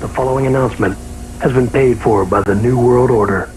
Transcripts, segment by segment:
The following announcement has been paid for by the New World Order.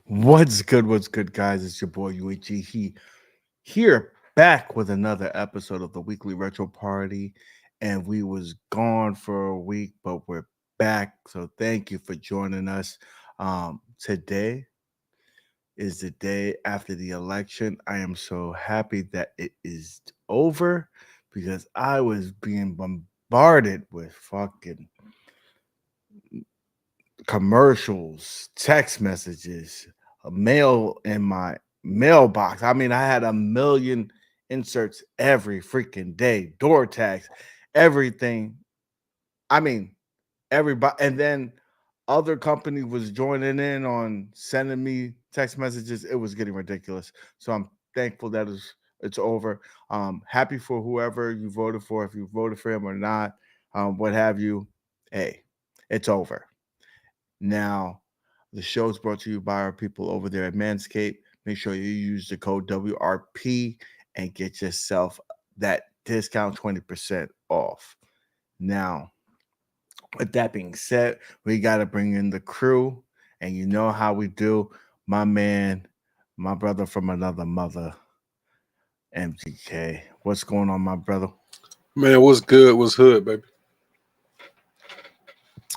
What's good, guys? It's your boy UHG here back with another episode of the weekly retro party. And we was gone for a week, but we're back. So thank you for joining us. Today is the day after the election. I am so happy that it is over because I was being bombarded with fucking commercials, text messages, a mail in my mailbox. I mean, I had a million inserts every freaking day, door tags, everything. I mean, everybody. And then other company was joining in on sending me text messages. It was getting ridiculous. So I'm thankful that it's over. Happy for whoever you voted for, if you voted for him or not, what have you. Hey, it's over. Now, the show is brought to you by our people over there at Manscaped. Make sure you use the code WRP and get yourself that discount 20% off. Now, with that being said, we got to bring in the crew, and you know how we do. My man, my brother from another mother, MGK. What's going on, my brother? Man, what's good? What's hood, baby?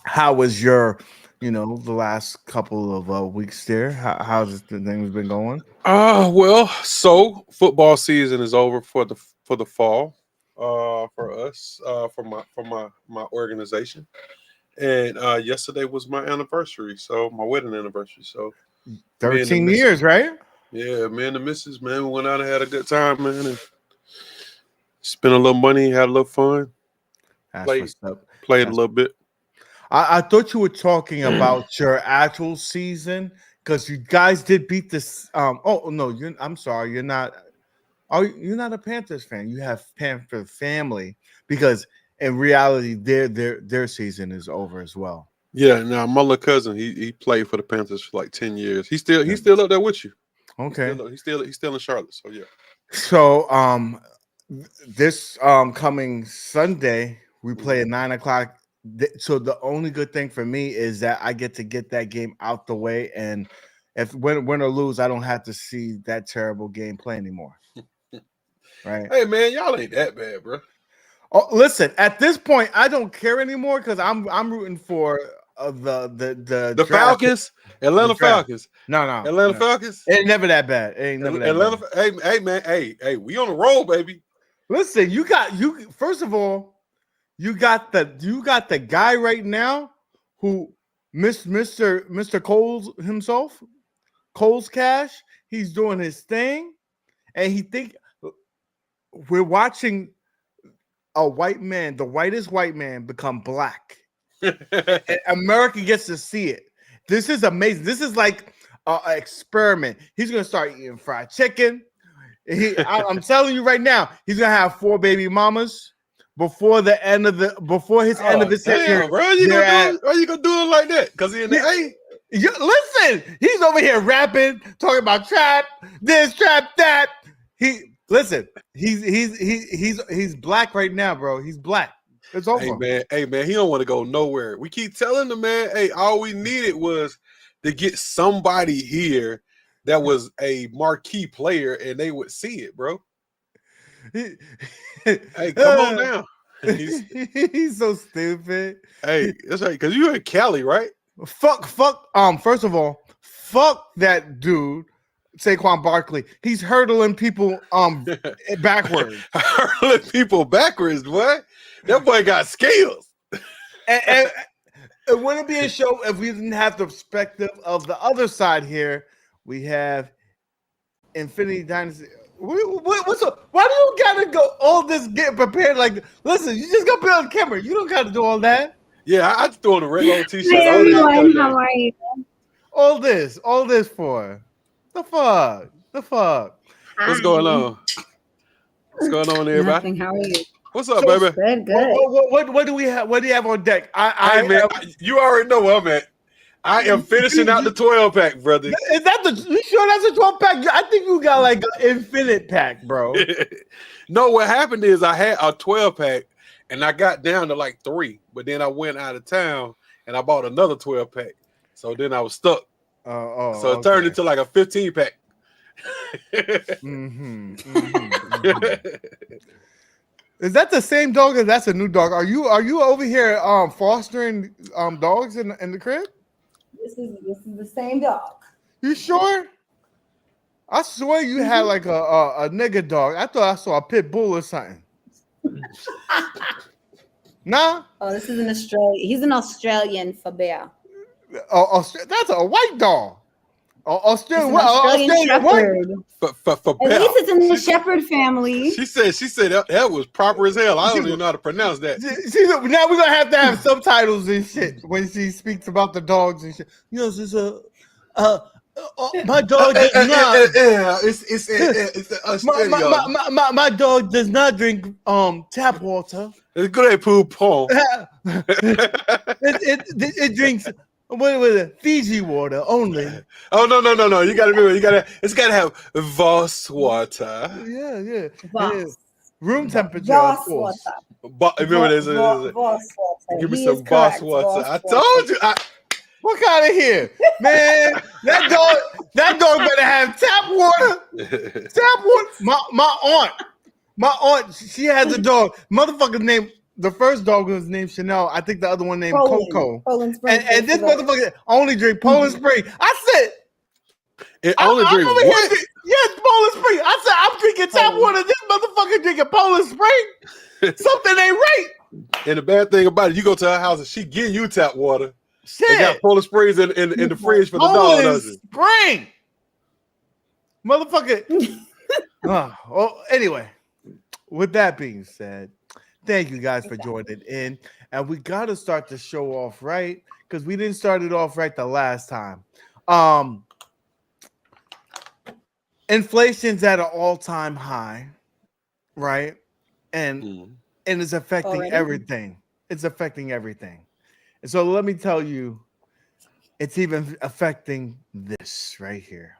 How was your the last couple of weeks there? How's the things been going? Well, so football season is over for the fall. For us, for my organization, and yesterday was my anniversary, so my wedding anniversary. So 13 years, right? Yeah, me and the missus, man, we went out and had a good time, man, and spent a little money, had a little fun. Played a little bit. I thought you were talking about your actual season because you guys did beat this. Oh no, I'm sorry, you're not. Oh, you're not a Panthers fan. You have Panther family because in reality, their season is over as well. Yeah, now my little cousin, he played for the Panthers for like 10 years. He's still up there with you. Okay, he's still in Charlotte. So yeah. So this coming Sunday we play at 9:00. So the only good thing for me is that I get to get that game out the way, and if win or lose, I don't have to see that terrible gameplay anymore. Right? Hey man, y'all ain't that bad, bro. Oh, listen, at this point, I don't care anymore because I'm rooting for the Falcons, Atlanta Falcons. No, Atlanta Falcons. It ain't never that bad. It ain't never that bad. Hey man, hey, we on the roll, baby. Listen, first of all, you got the guy right now who Mr. Coles himself, Coles Cash, he's doing his thing, and he think we're watching a white man, the whitest white man, become black. America gets to see it. This is amazing. This is like an experiment. He's gonna start eating fried chicken. I'm telling you right now, he's gonna have 4 baby mamas before his end of his tenure. Bro, are you gonna do it like that? Because he in the A. Listen, he's over here rapping, talking about trap this, trap that. He's black right now, bro. He's black. It's over. Hey man, he don't want to go nowhere. We keep telling the man, hey, all we needed was to get somebody here that was a marquee player, and they would see it, bro. Hey, come on now. He's so stupid. Hey, that's right, because you in Cali, right? Fuck. First of all, fuck that dude, Saquon Barkley. He's hurdling people backwards. Hurdling people backwards, boy. That boy got skills. And it wouldn't be a show if we didn't have the perspective of the other side here. We have Infinity Dynasty. What's up? Why do you gotta go all this get prepared? Like, listen, you just gotta be on camera. You don't gotta do all that. Yeah, I just throw on a regular t-shirt. Hey everyone, how are you? All this for the fuck. What's going on? What's going on, everybody? Nothing. How are you? What's up, baby? Good. What do we have? What do you have on deck? You already know where I'm at. I am finishing out the 12-pack, brother. Is that you sure that's a 12-pack? I think you got like an infinite pack, bro. No, what happened is I had a 12-pack and I got down to like 3, but then I went out of town and I bought another 12-pack. So then I was stuck. So it turned into like a 15-pack. Is that the same dog or that's a new dog? Are you over here fostering dogs in the crib? This is the same dog. You sure? I swear you had like a nigga dog. I thought I saw a pit bull or something. Nah. Oh, this is an Australian. He's an Australian for bear. That's a white dog. Australian Shepherd. For At least it's in the Shepherd family. She said that was proper as hell. I don't even know how to pronounce that. Now we're gonna have subtitles and shit when she speaks about the dogs and shit. You know, this is my dog does not. My dog does not drink tap water. It's good at poo pong. It drinks. What was it? Fiji water only. Oh no! You gotta remember. It's gotta have Voss water. Yeah. Voss. Room temperature. Voss water. Remember this. Voss water. Give me some Voss water. I told you. What kind of here, man? That dog better have tap water. Tap water. My aunt. She has a dog. Motherfucker's name. The first dog was named Chanel. I think the other one named Coco. Poland Spring. And this motherfucker only drink Poland Spring. I said, it only drink what? Yes, Poland Spring. I said, I'm drinking tap water. This motherfucker drinking Poland Spring. Something ain't right. And the bad thing about it, you go to her house and she give you tap water. Shit. They got Poland Springs in the fridge for the dog. Poland Spring. Motherfucker. Anyway, with that being said, thank you guys for joining in. And we got to start the show off right because we didn't start it off right the last time. Inflation's at an all-time high, right? And it's affecting everything. It's affecting everything. And so let me tell you, it's even affecting this right here.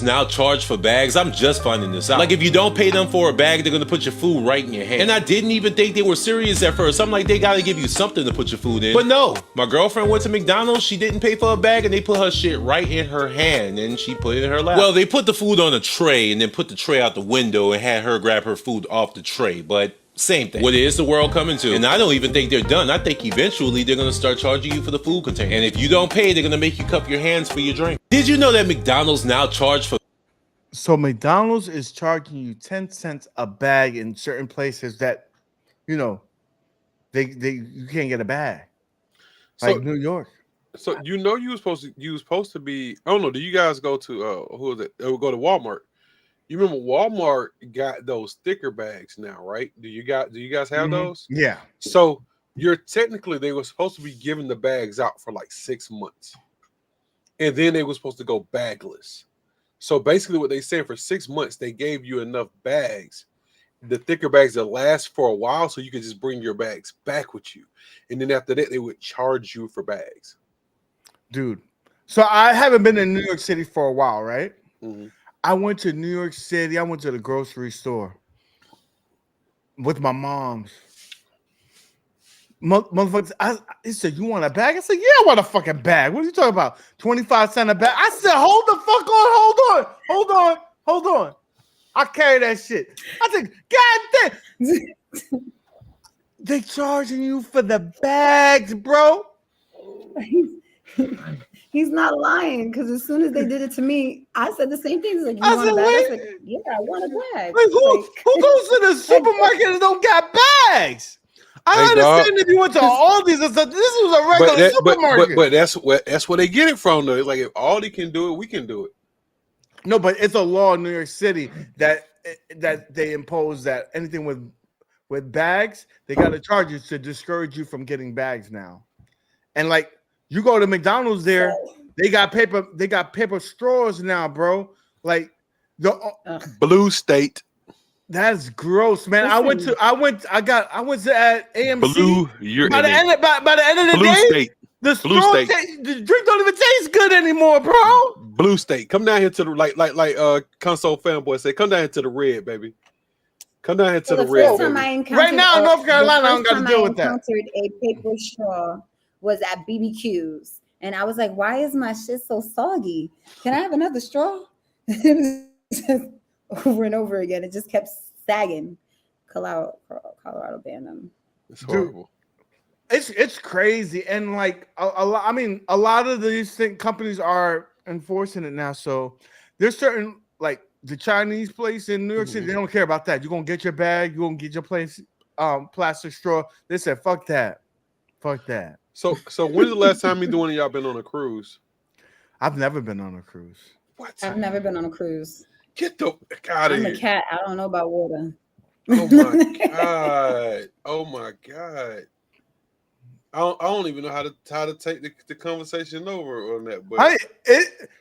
now charge for bags. I'm just finding this out. Like, if you don't pay them for a bag, they're gonna put your food right in your hand. And I didn't even think they were serious at first. I'm like, they gotta give you something to put your food in. But no, my girlfriend went to McDonald's, she didn't pay for a bag, and they put her shit right in her hand, and she put it in her lap. Well, they put the food on a tray, and then put the tray out the window, and had her grab her food off the tray, but same thing. What is the world coming to? And I don't even think they're done. I think eventually they're gonna start charging you for the food container. And if you don't pay, they're gonna make you cup your hands for your drink. Did you know that McDonald's now charge for... So McDonald's is charging you 10 cents a bag in certain places that, you know, you can't get a bag. Like New York. So you know you were supposed to be, I don't know, do you guys go to who is it? Go to Walmart. You remember Walmart got those sticker bags now, right? Do you guys have those? Yeah. So they were supposed to be giving the bags out for like 6 months. And then they were supposed to go bagless. So basically what they said, for 6 months, they gave you enough bags, the thicker bags that last for a while, so you could just bring your bags back with you. And then after that, they would charge you for bags. Dude. So I haven't been in New York City for a while, right? Mm-hmm. I went to New York City. I went to the grocery store with my mom's. Motherfuckers, he said, "You want a bag?" I said, "Yeah, I want a fucking bag. What are you talking about? 25 cents a bag?" I said, "Hold the fuck on, hold on. I carry that shit." I said, "God damn, they charging you for the bags, bro." He's not lying, because as soon as they did it to me, I said the same thing. He's like, "You want a bag?" I said, "Yeah, I want a bag." Like, who goes to the supermarket and don't got bags? I understand if you went to Aldi's and stuff. This was a regular supermarket. But that's where they get it from, though. It's like, if Aldi can do it, we can do it. No, but it's a law in New York City that they impose that anything with bags, they got to charge you to discourage you from getting bags now. And like, you go to McDonald's there, they got paper straws now, bro. Like the Blue State. That's gross, man. I went to at AMC. Blue, you're by the end of the Blue day, State. the drink don't even taste good anymore, bro. Blue State. Come down here to the like console fanboy say, come down here to the red, baby. Come down here to the red. Right now in North Carolina, I don't got to deal with that. I encountered a paper straw was at BBQ's, and I was like, "Why is my shit so soggy? Can I have another straw?" It was just over and over again. It just kept sagging. Colorado banned them. It's horrible. Dude, it's crazy, and like a lot. I mean, a lot of these companies are enforcing it now. So there's certain, like the Chinese place in New York City, they don't care about that. You're gonna get your bag. You're gonna get your place plastic straw. They said, "Fuck that, fuck that." So when's the last time either one of y'all been on a cruise? I've never been on a cruise. What? I've never been on a cruise. Get the out of here. I'm a cat. I don't know about water. Oh my god! Oh my god! I don't even know how to take the conversation over on that. But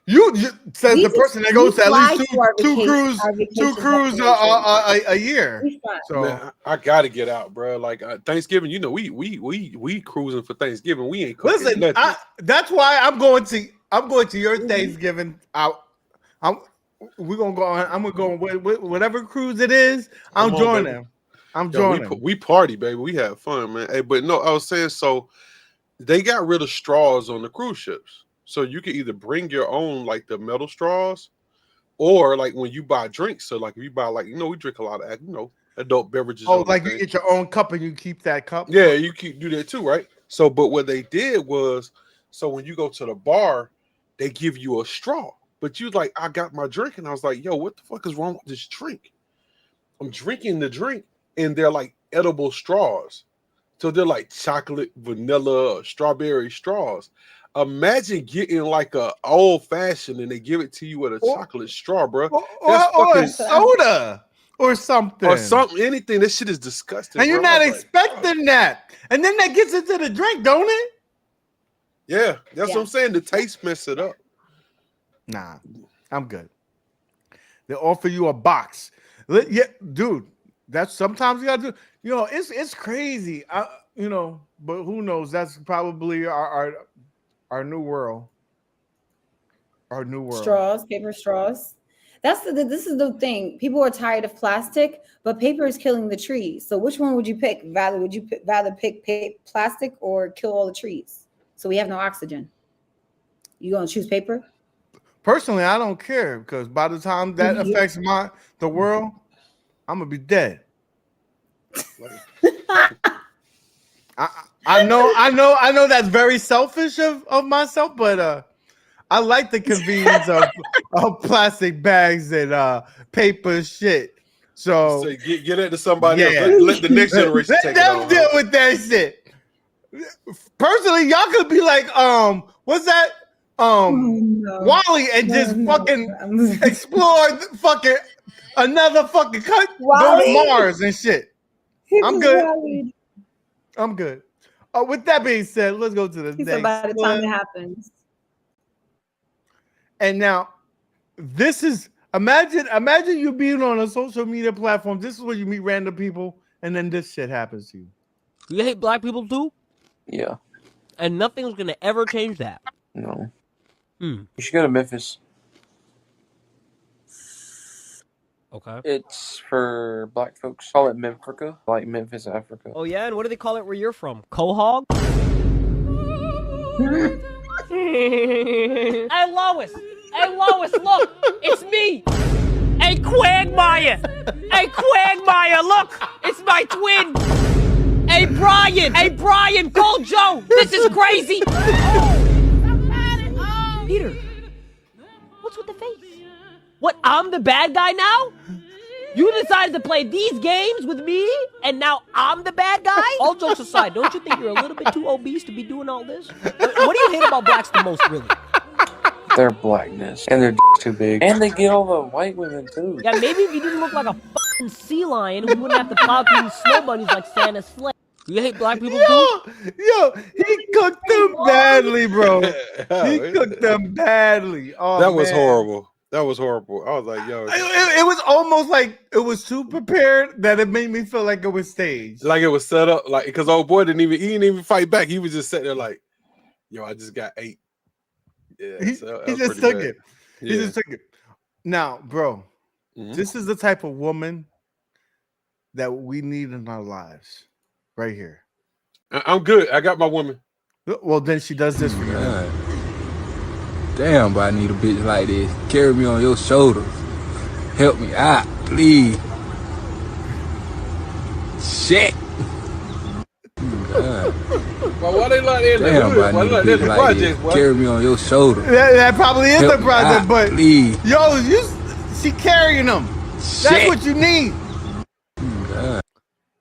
you says the person that goes to at least two cruises a year. So man, I gotta get out, bro. Like Thanksgiving, you know, we cruising for Thanksgiving. We ain't cooking. Listen, that's why I'm going to your Thanksgiving out. We're gonna go on. I'm gonna go on whatever cruise it is. I'm joining. We party, baby. We have fun, man. Hey, but no, I was saying, so they got rid of straws on the cruise ships, so you can either bring your own, like the metal straws, or like when you buy drinks. So like if you buy, like, you know, we drink a lot of, you know, adult beverages. Oh, like you get your own cup and you keep that cup. Yeah, you do that too, right? So, but what they did was, so when you go to the bar, they give you a straw. But you like, I got my drink, and I was like, yo, what the fuck is wrong with this drink? I'm drinking the drink, and they're like edible straws. So they're like chocolate, vanilla, strawberry straws. Imagine getting like a old fashioned and they give it to you with a chocolate straw, bro. Or a soda or something. Or something, anything. This shit is disgusting. And you're not expecting that. And then that gets into the drink, don't it? Yeah, that's what I'm saying. The taste mess it up. Nah, I'm good. They offer you a box. Yeah, dude. That's sometimes you gotta do. You know, it's crazy. You know, but who knows? That's probably our new world. Our new world. Straws, paper straws. This is the thing. People are tired of plastic, but paper is killing the trees. So which one would you pick? Would you rather pick plastic or kill all the trees? So we have no oxygen. You gonna choose paper? Personally, I don't care because by the time that affects the world, I'm gonna be dead. I know that's very selfish of myself, but I like the convenience of plastic bags and paper shit. So get it to somebody else. Let the next generation take it on. Let them deal with that shit. Personally, y'all could be like, what's that? Wally and just fucking explore fucking another fucking go to Mars and shit. I'm good. I'm good. With that being said, let's go to the next. By the time it happens. And now, this is imagine you being on a social media platform. This is where you meet random people, and then this shit happens to you. You hate black people too? Yeah. And nothing's gonna ever change that. No. You should go to Memphis. Okay. It's for black folks. Call it Memphrica, like Memphis, Africa. Oh yeah, and what do they call it where you're from? Quahog? Hey Lois, look! It's me! Hey Quagmire! Look! It's my twin! Hey Brian, call Joe! This is crazy! Peter, what's with the face? What, I'm the bad guy now? You decided to play these games with me, and now I'm the bad guy? All jokes aside, don't you think you're a little bit too obese to be doing all this? What do you hate about blacks the most, really? Their blackness. And their too big. And they get all the white women, too. Yeah, maybe if you didn't look like a fucking sea lion, we wouldn't have to plow through these snow bunnies like Santa's sleigh. You hate black people too? Yo, he cooked them badly, bro. He cooked them badly. Oh, that was horrible. That was horrible. I was like, yo. It was almost like it was too prepared that it made me feel like it was staged. Like it was set up, like because old boy didn't even fight back. He was just sitting there like, yo, I just got 8. Yeah, he just took it. He just took it. Now, bro, this is the type of woman that we need in our lives. Right here. I'm good. I got my woman. Well, then she does this for you. Damn, but I need a bitch like this. Carry me on your shoulders. Help me out, please. Shit. Well, why they like that? Damn, but I need a bitch like this. Carry me on your shoulders. That probably is the project, but please. Yo, she carrying them. Shit. That's what you need.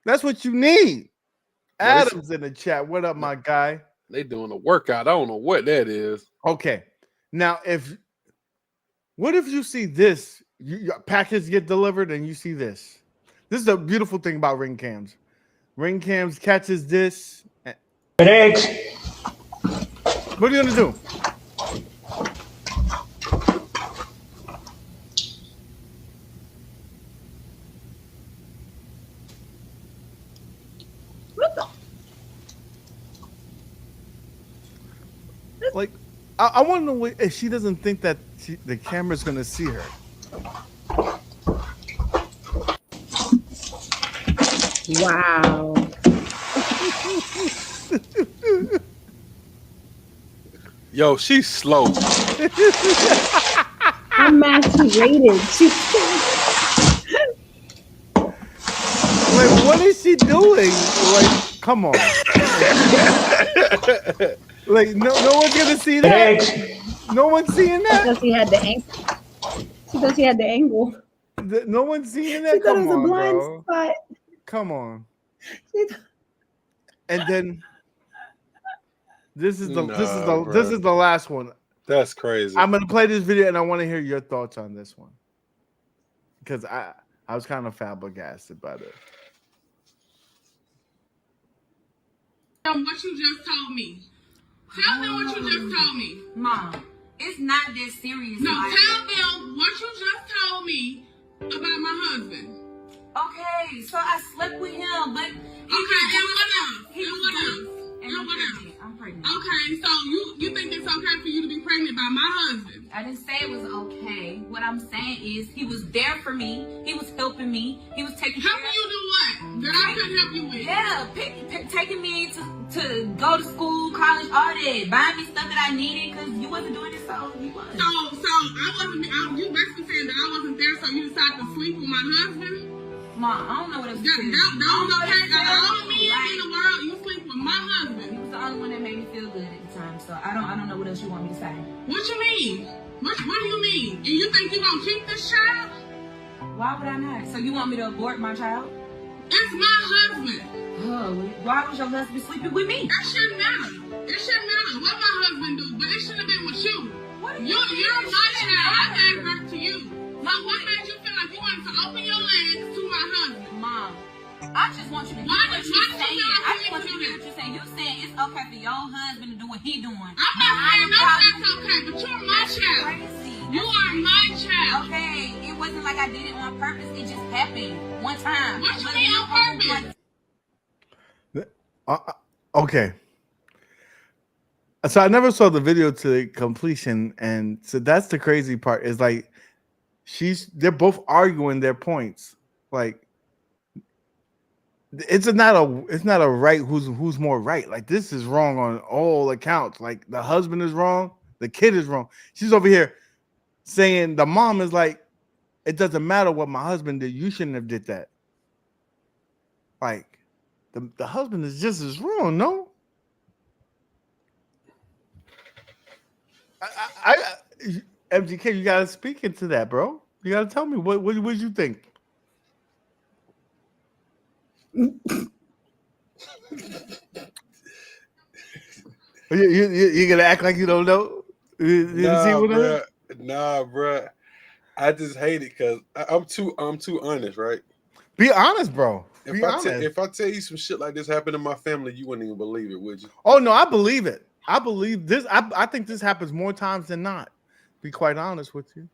That's what you need. Adam's in the chat. What up, my guy? They doing a workout. I don't know what that is. Okay. Now, what if you see this? Your package get delivered and you see this. This is a beautiful thing about ring cams. Ring cams catches this. Eggs. What are you gonna do? Like, I want to know if she doesn't think that the camera's gonna see her. Wow. Yo, she's slow. I'm masqueraded. Like, what is she doing? Like, come on. Like, no one's gonna see that. No one's seeing that. Because she had the angle. Because she had the angle. No one's seeing that. She thought it was on, a blind bro. spot. Come on. And then this is the last one. That's crazy. I'm gonna play this video and I want to hear your thoughts on this one because I was kind of flabbergasted by this. What you just told me. Tell them what you just told me. Mom, it's not this serious. No, tell them what you just told me about my husband. Okay, so I slept with him, but Okay, and what else? he was or whatever. I'm pregnant. Okay, so you think it's okay for you to be pregnant by my husband? I didn't say it was okay. What I'm saying is he was there for me. He was helping me. He was taking care of Helping you do what? That I couldn't help you with? Yeah, taking me to go to school, college, all that. Buying me stuff that I needed because you wasn't doing it, so he was. So I wasn't, you basically saying that I wasn't there, so you decided to sleep with my husband? Mom, I don't know what else to do. That was okay. Out of all men in the world, you sleep with my husband. He was the only one that made me feel good at the time, so I don't know what else you want me to say. What you mean? What do you mean? And you think you gonna keep this child? Why would I not? So you want me to abort my child? It's my husband. Oh, why was your husband sleeping with me? That shouldn't matter. It shouldn't matter what my husband do, but it should have been with you. You're my child. I gave birth to you. So what made you feel like you wanted to open your legs to my husband? Mom, I just want you to do what you're saying. I just want you to do what you're saying. You're saying it's okay for your husband to do what he doing. I'm not saying that's okay, but you're my child. Crazy. You are my child. Okay, it wasn't like I did it on purpose. It just happened one time. What you mean on purpose? Okay. So I never saw the video to completion, and so that's the crazy part. Is like they're both arguing their points. Like it's not a right who's more right. Like this is wrong on all accounts. Like the husband is wrong, the kid is wrong. She's over here saying the mom is like, it doesn't matter what my husband did. You shouldn't have did that. Like the husband is just as wrong. No. MGK, you gotta speak into that, bro. You gotta tell me what you think. You gonna act like you don't know? Nah, bro. I just hate it because I'm too honest, right? Be honest, bro. If I tell you some shit like this happened in my family, you wouldn't even believe it, would you? Oh no, I believe it. I believe this. I think this happens more times than not. Be quite honest with you.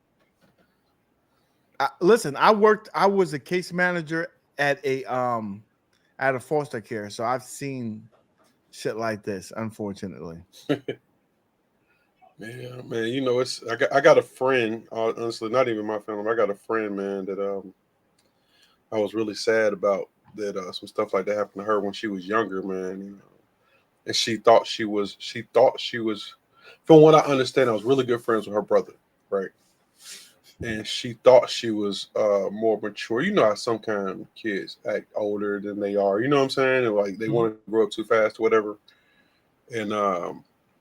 Listen, I was a case manager at a foster care, so I've seen shit like this, unfortunately. Man, you know, I got a friend, honestly, not even my family. I got a friend, man, that I was really sad about that some stuff like that happened to her when she was younger, man, you know. And she thought she was, from what I understand, I was really good friends with her brother, right? And she thought she was more mature. You know how some kind of kids act older than they are. You know what I'm saying? And like they want to grow up too fast or whatever. And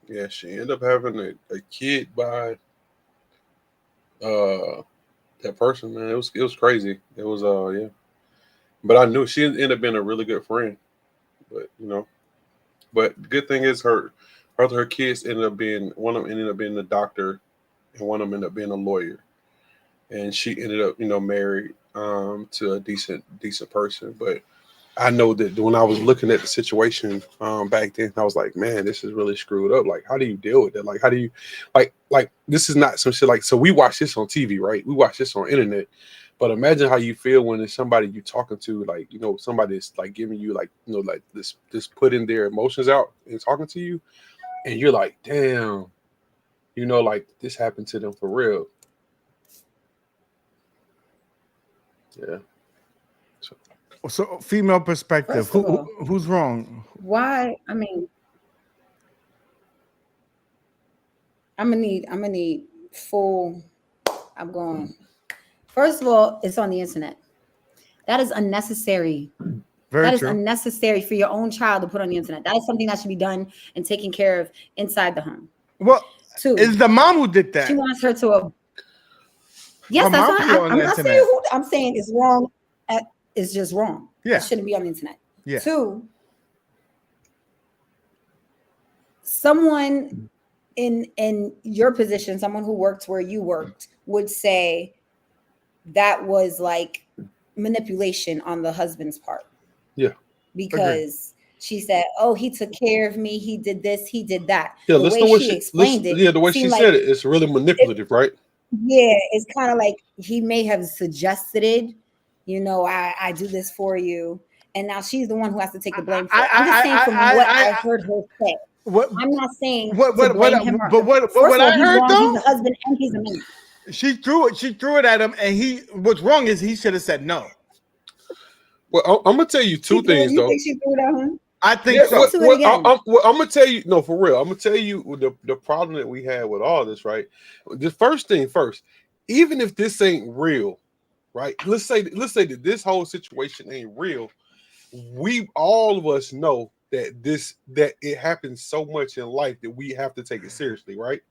yeah, she ended up having a kid by that person, man. It was crazy. It was yeah. But I knew she ended up being a really good friend. But you know, but the good thing is her kids ended up being, one of them ended up being a doctor and one of them ended up being a lawyer. And she ended up, you know, married to a decent person. But I know that when I was looking at the situation back then, I was like, man, this is really screwed up. Like, how do you deal with that? Like, how do you like this is not some shit like, so we watch this on TV, right? We watch this on internet. But imagine how you feel when it's somebody you're talking to, like, you know, somebody is like giving you like, you know, like this putting their emotions out and talking to you. And you're like, damn, you know, like this happened to them for real. Yeah. So female perspective, who's wrong? Why? I mean, I'm gonna need full. I'm going. First of all, it's on the internet. That is unnecessary. That is unnecessary for your own child to put on the internet. That is something that should be done and taken care of inside the home. Well, it's the mom who did that. She wants her to. Yes, that's not. I'm not saying who. I'm saying it's wrong. It's just wrong. Yeah, it shouldn't be on the internet. Yeah. 2, someone in your position, someone who worked where you worked, would say that was like manipulation on the husband's part. Yeah. Because she said, "Oh, he took care of me. He did this. He did that." Yeah, the way she explained it. Yeah, the way she said it, it's really manipulative, right? Yeah, it's kind of like he may have suggested it. You know, I do this for you, and now she's the one who has to take the blame for it. I'm just saying from what I heard her say. I'm not saying to blame him or her. But what I heard though, he's a husband and he's a man. She threw it at him, and what's wrong is he should have said no. Well, I'm gonna tell you two things though. You think she threw it at him? I think so. I'm gonna tell you, no, for real. I'm gonna tell you the problem that we had with all this, right? The first thing first, even if this ain't real, right? Let's say that this whole situation ain't real. We all of us know that it happens so much in life that we have to take it seriously, right?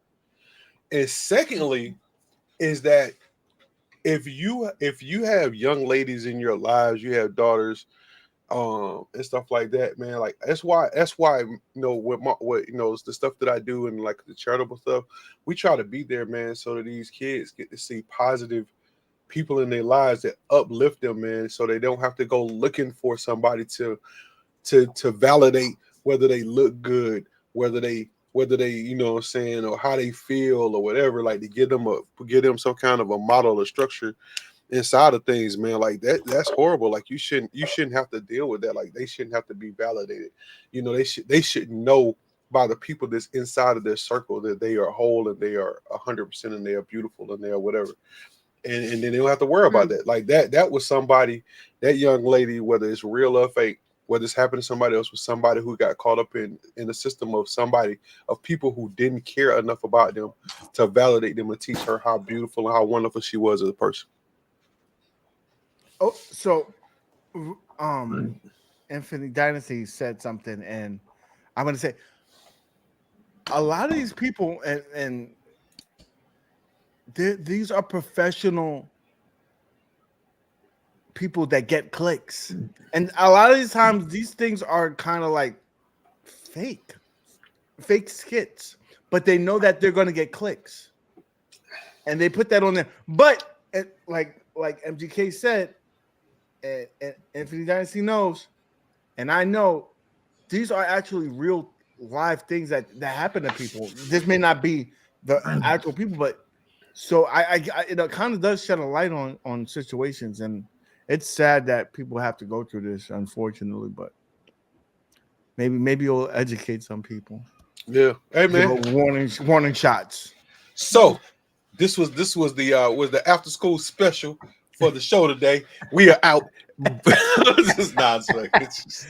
And secondly, is that if you have young ladies in your lives, you have daughters, and stuff like that, man. Like that's why you know what you know, the stuff that I do and like the charitable stuff, we try to be there, man, so that these kids get to see positive people in their lives that uplift them, man, so they don't have to go looking for somebody to validate whether they look good, whether they you know what I'm saying, or how they feel or whatever, like to give them some kind of a model or structure inside of things, man. Like that's horrible. Like you shouldn't have to deal with that. Like they shouldn't have to be validated. You know, they should know by the people that's inside of their circle that they are whole and they are 100% and they are beautiful and they are whatever. And then they don't have to worry about that. Like that was somebody, that young lady, whether it's real or fake, whether it's happened to somebody else, was somebody who got caught up in the system of people who didn't care enough about them to validate them and teach her how beautiful and how wonderful she was as a person. Oh, so Infinite Dynasty said something, and I'm going to say a lot of these people, and these are professional people that get clicks, and a lot of these times these things are kind of like fake skits, but they know that they're going to get clicks, and they put that on there. But like MGK said, and Infinite Dynasty knows, and I know, these are actually real live things that happen to people. This may not be the actual people, but so I it kind of does shed a light on situations, and it's sad that people have to go through this, unfortunately, but maybe it'll educate some people. Yeah. Hey man. Warning shots. So this was the after school special for the show today. We are out. This is nonsense.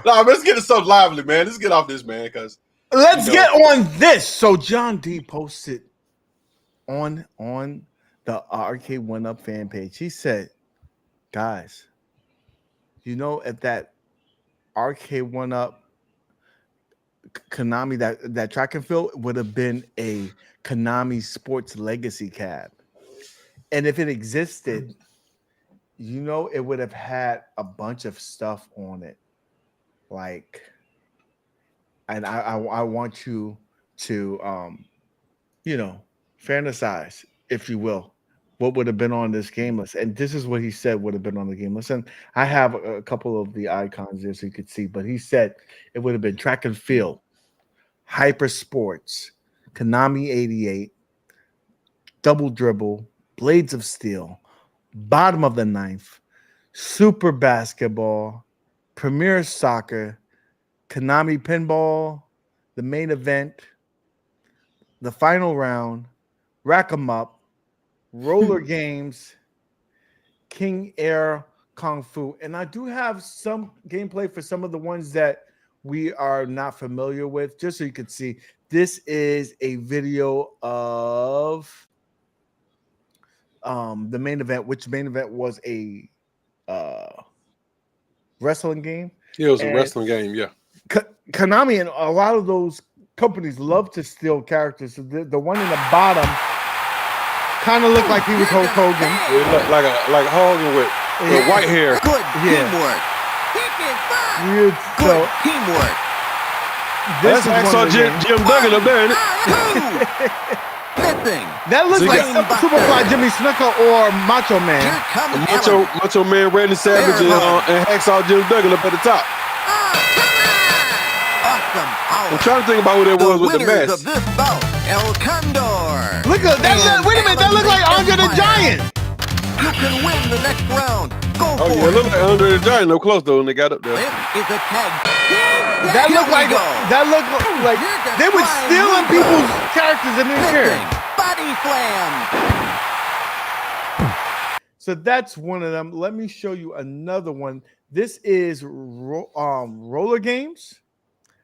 No, let's get it so lively, man. Let's get off this, man, because let's get on this. So John D posted on the Arcade1Up fan page. He said, guys, you know, if that Arcade1Up Konami, that track and field would have been a Konami Sports Legacy cab, and if it existed, you know, it would have had a bunch of stuff on it, like, and I want you to you know, fantasize, if you will, what would have been on this game list. And this is what he said would have been on the game list. And I have a couple of the icons there so you could see, but he said it would have been track and field, Hyper Sports, Konami 88, Double Dribble, Blades of Steel, Bottom of the Ninth, Super Basketball, Premier Soccer, Konami Pinball, the Main Event, the Final Round, Rack 'em Up, Roller Games, King Air Kung Fu. And I do have some gameplay for some of the ones that we are not familiar with, just so you can see. This is a video of the Main Event, which Main Event was a wrestling game. Yeah, it was a wrestling game, yeah. Konami and a lot of those companies love to steal characters. So the one in the bottom kind of looked like he was Hulk Hogan. It looked like Hogan with white hair. Good teamwork. Good teamwork. This is one Jim Duggan up there, that looks like Superfly Jimmy Snuka or Macho Man. Macho Man Randy Savage and Hacksaw Jim Duggan up at the top. I'm trying to think about who that was with the mask. Of this bout, El Condor. Look at that! Wait a minute, that looks like Andre the Giant. You can win the next round. Go Oh yeah, it looked like Andre the Giant. No close though when they got up there. This is a tag. That looked like they were stealing people's characters and didn't care. Body slam. So that's one of them. Let me show you another one. This is roller games.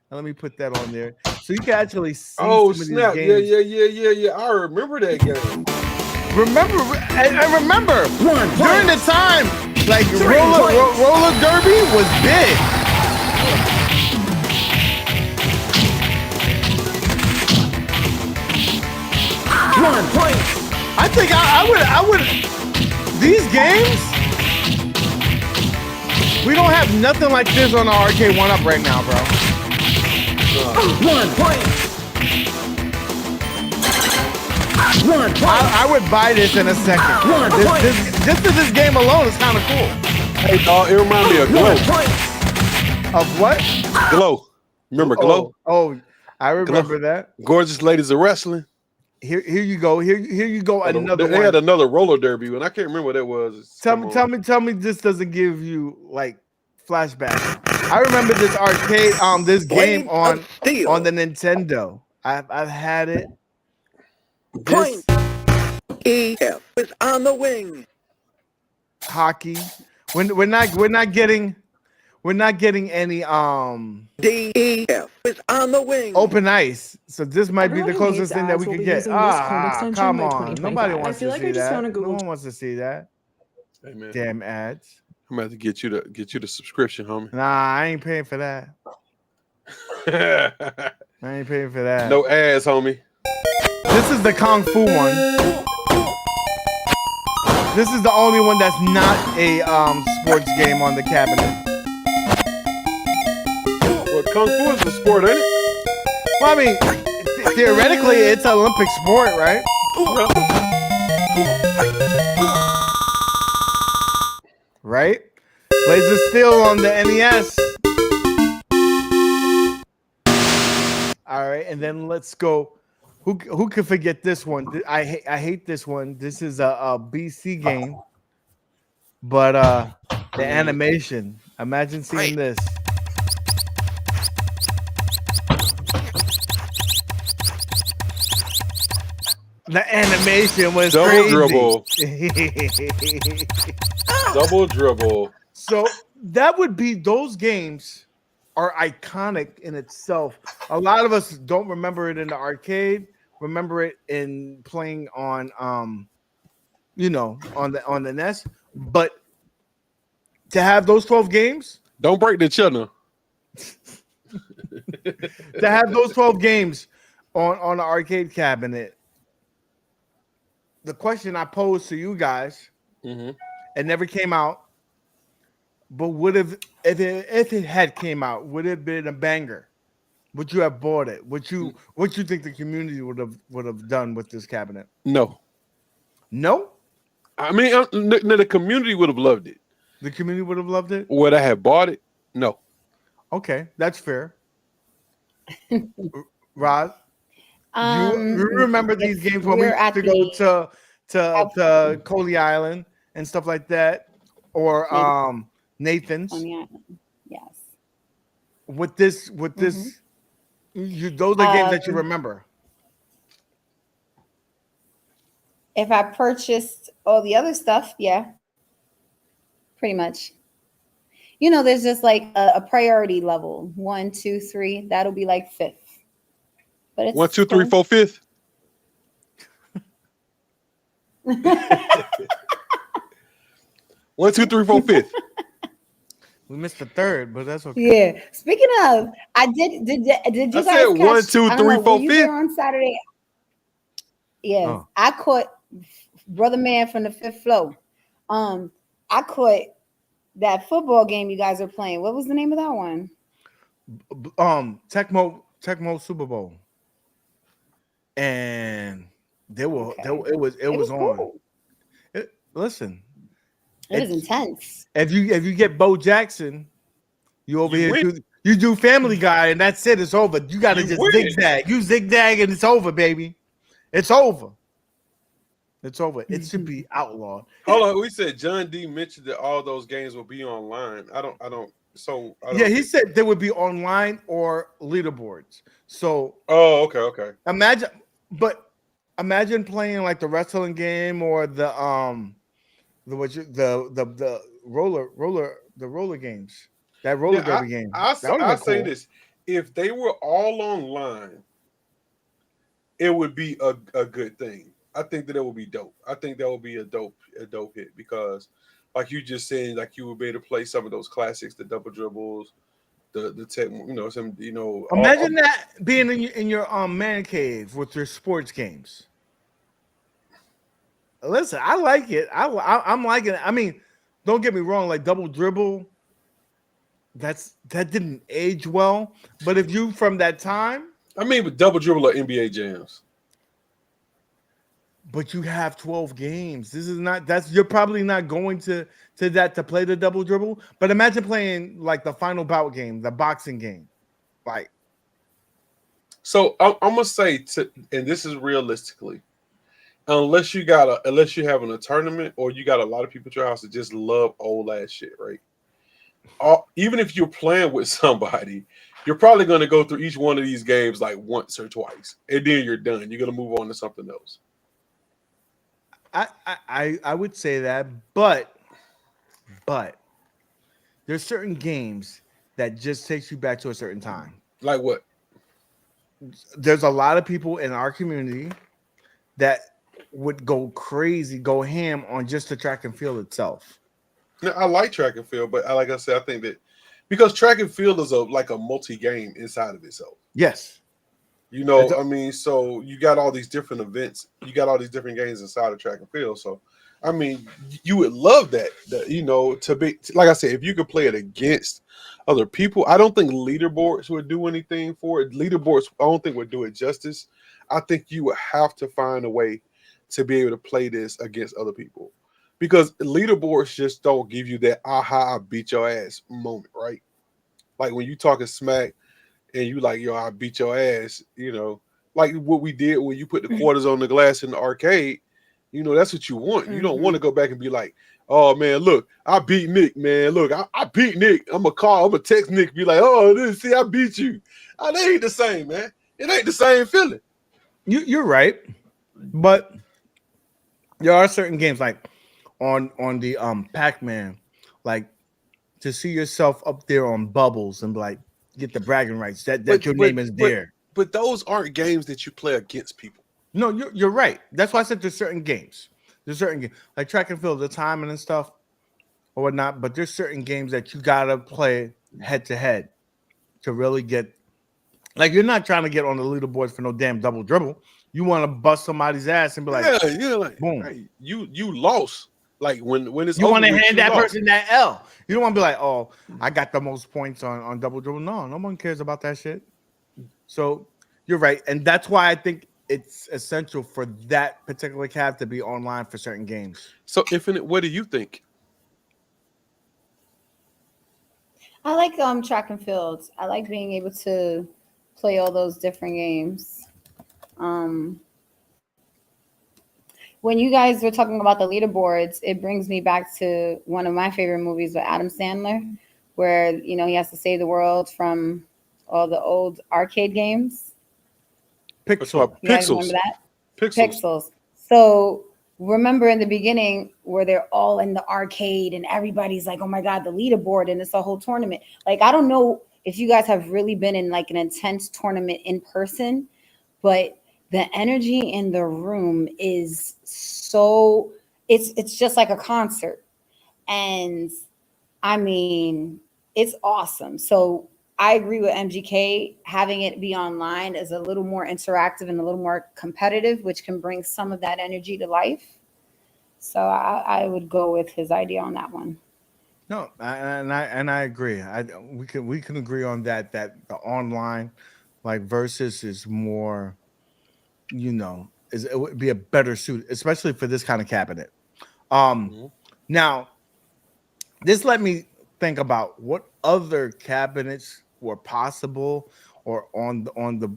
Now let me put that on there so you can actually see. Oh some snap! of these games. Yeah. I remember that game. Remember, I remember during the time like roller derby was big. I think I would. These games, we don't have nothing like this on the Arcade1Up right now, bro. 1 point. I would buy this in a second. This game alone is kind of cool. Hey, dog, it reminds me of Glow. Of what? Glow. Remember Glow? Oh, I remember that. Gorgeous Ladies of Wrestling. Here you go. Here you go. Another they one. had another roller derby one. I can't remember what that was. Tell me this doesn't give you like flashbacks. I remember this arcade this game on the Nintendo. I've had it. Point. EF is on the wing. Hockey. We're not getting any DEF is on the wing. open ice. So this might be the closest thing that we could get. Come on. Nobody wants to see that. No one wants to see that. Hey, man. Damn ads. I'm about to get you the subscription, homie. Nah, I ain't paying for that. I ain't paying for that. No ads, homie. This is the Kung Fu one. This is the only one that's not a sports game on the cabinet. Well, Kung Fu is a sport, ain't it? Well, I mean, theoretically, it's an Olympic sport, right? Right? Laser Steel on the NES. All right, and then let's go. Who could forget this one? I hate this one. This is a BC game, but the animation. Imagine seeing this. The animation was double crazy. Dribble. Double dribble. So that would be, those games are iconic in itself. A lot of us don't remember it in the arcade. Remember it in playing on on the NES. But to have those 12 games, don't break the channel. To have those 12 games on the arcade cabinet. The question I posed to you guys, it never came out. But if it had came out, would it have been a banger? Would you have bought it? What you think the community would have done with this cabinet? No. I mean, the community would have loved it. The community would have loved it. Would I have bought it? No. Okay, that's fair. Rod, you remember these games when we used to go to Coley Island and stuff like that, or Nathan's? Yes. With this, those are games that you remember. If I purchased all the other stuff, yeah, pretty much. There's just like a priority level. 1, 2, 3. That'll be like 5th. But it's 1, 2, 3, 4, 5th. 1, 2, 3, 4, 5th. We missed the 3rd, but that's okay. Yeah. Speaking of, I did you I guys said catch, 1, 2, 3, 4, 5th on Saturday? Yes, I caught Brother Man from the 5th floor. I caught that football game you guys are playing. What was the name of that one? Tecmo Super Bowl. And it was on. Cool. Listen. It was intense. If you get Bo Jackson, you over here you do Family Guy, and that's it. It's over. You got to just zigzag. You zigzag, and it's over, baby. It's over. It's over. It should be outlawed. Hold on, we said John D mentioned that all those games will be online. I don't. Yeah, he said they would be online or leaderboards. So, okay. Imagine playing like the wrestling game or the roller games. That roller derby game. I say this: if they were all online, it would be a good thing. I think that it would be dope. I think that would be a dope hit because, like you just said, like you would be able to play some of those classics, the double dribbles, the tech, Imagine that being in your man cave with your sports games. Listen, I like it. I'm liking it. I mean, don't get me wrong. Like double dribble, that didn't age well. But if you from that time, I mean, with double dribble or NBA jams. But you have 12 games. You're probably not going to that to play the double dribble. But imagine playing like the final bout game, the boxing game. Like, so I'm gonna say and this is realistically, unless you having a tournament or you got a lot of people at your house that just love old ass shit, right? Even if you're playing with somebody, you're probably gonna go through each one of these games like once or twice, and then you're done. You're gonna move on to something else. I would say that, but there's certain games that just takes you back to a certain time. Like what? There's a lot of people in our community that would go crazy, go ham on just the track and field itself. Now, I like track and field, but like I said, I think that because track and field is like a multi-game inside of itself. Yes. I mean, so you got all these different events, you got all these different games inside of track and field. So, I mean, you would love that to be, like I said, if you could play it against other people. I don't think leaderboards would do anything for it. Leaderboards, I don't think would do it justice. I think you would have to find a way to be able to play this against other people because leaderboards just don't give you that aha, I beat your ass moment, right? Like when you talking smack. And you like, yo, I beat your ass, like what we did when you put the quarters on the glass in the arcade, that's what you want. You don't want to go back and be like, oh man, look, I beat Nick, man. Look, I beat Nick. I'm gonna text Nick, be like, oh, see, I beat you. That ain't the same, man. It ain't the same feeling. You're right. But there are certain games like on the Pac-Man, like to see yourself up there on bubbles and be like, get the bragging rights that your name is there. But those aren't games that you play against people. No, you're right. That's why I said there's certain games. There's certain games like track and field, the timing and stuff or whatnot. But there's certain games that you gotta play head to head to really get. Like you're not trying to get on the leaderboards for no damn double dribble. You want to bust somebody's ass and be like, yeah, like boom, hey, you lost. Like when it's you want to hand that person that L. You don't want to be like, oh, I got the most points on double dribble. No one cares about that shit. So you're right, and that's why I think it's essential for that particular cap to be online for certain games. So, Infinite, what do you think? I like track and fields. I like being able to play all those different games. When you guys were talking about the leaderboards, it brings me back to one of my favorite movies with Adam Sandler, where, he has to save the world from all the old arcade games. Pixels. Remember that? Pixels. So remember in the beginning where they're all in the arcade and everybody's like, oh my God, the leaderboard, and it's a whole tournament. Like, I don't know if you guys have really been in like an intense tournament in person, but the energy in the room is so it's just like a concert. And I mean, it's awesome. So I agree with MGK. Having it be online is a little more interactive and a little more competitive, which can bring some of that energy to life. So I would go with his idea on that one. No, I agree. We can agree on that the online like versus is more, it would be a better suit, especially for this kind of cabinet. Now, this let me think about what other cabinets were possible or on the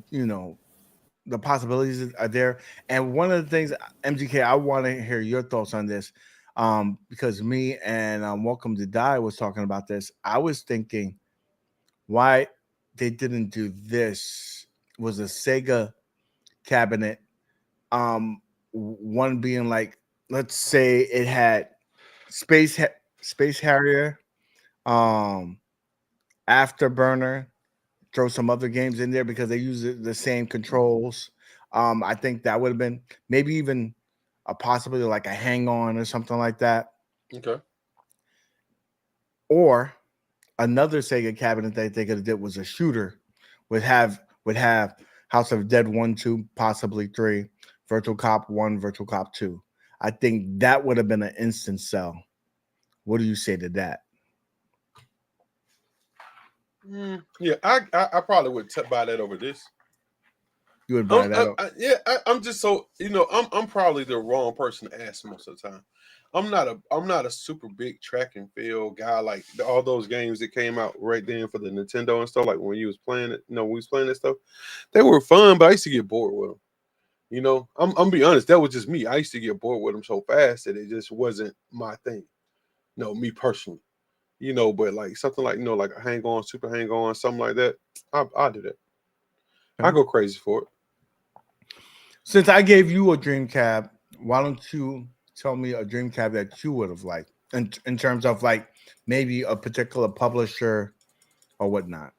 the possibilities are there. And one of the things, MGK, I want to hear your thoughts on this, because me and Welcome to Die was talking about this. I was thinking why they didn't do this was a Sega cabinet. One being like, let's say it had Space Harrier, Afterburner, throw some other games in there because they use the same controls. I think that would have been maybe even a possibility like a hang on or something like that. Okay. Or another Sega cabinet that they could have did was a shooter, would have House of Dead 1, 2, possibly 3, Virtual Cop 1, Virtual Cop 2. I think that would have been an instant sell. What do you say to that? Yeah, I probably would buy that over this. You would buy that? I'm just so I'm probably the wrong person to ask most of the time. I'm not a super big track and field guy like all those games that came out right then for the Nintendo and stuff. Like when you was playing it, when we was playing that stuff, they were fun, but I used to get bored with them. I'm be honest, that was just me. I used to get bored with them so fast that it just wasn't my thing. No, me personally. But like something like like a hang on, super hang on, something like that, I'll do that. I go crazy for it. Since I gave you a dream cab, why don't you tell me a dream cab that you would have liked in terms of like maybe a particular publisher or whatnot?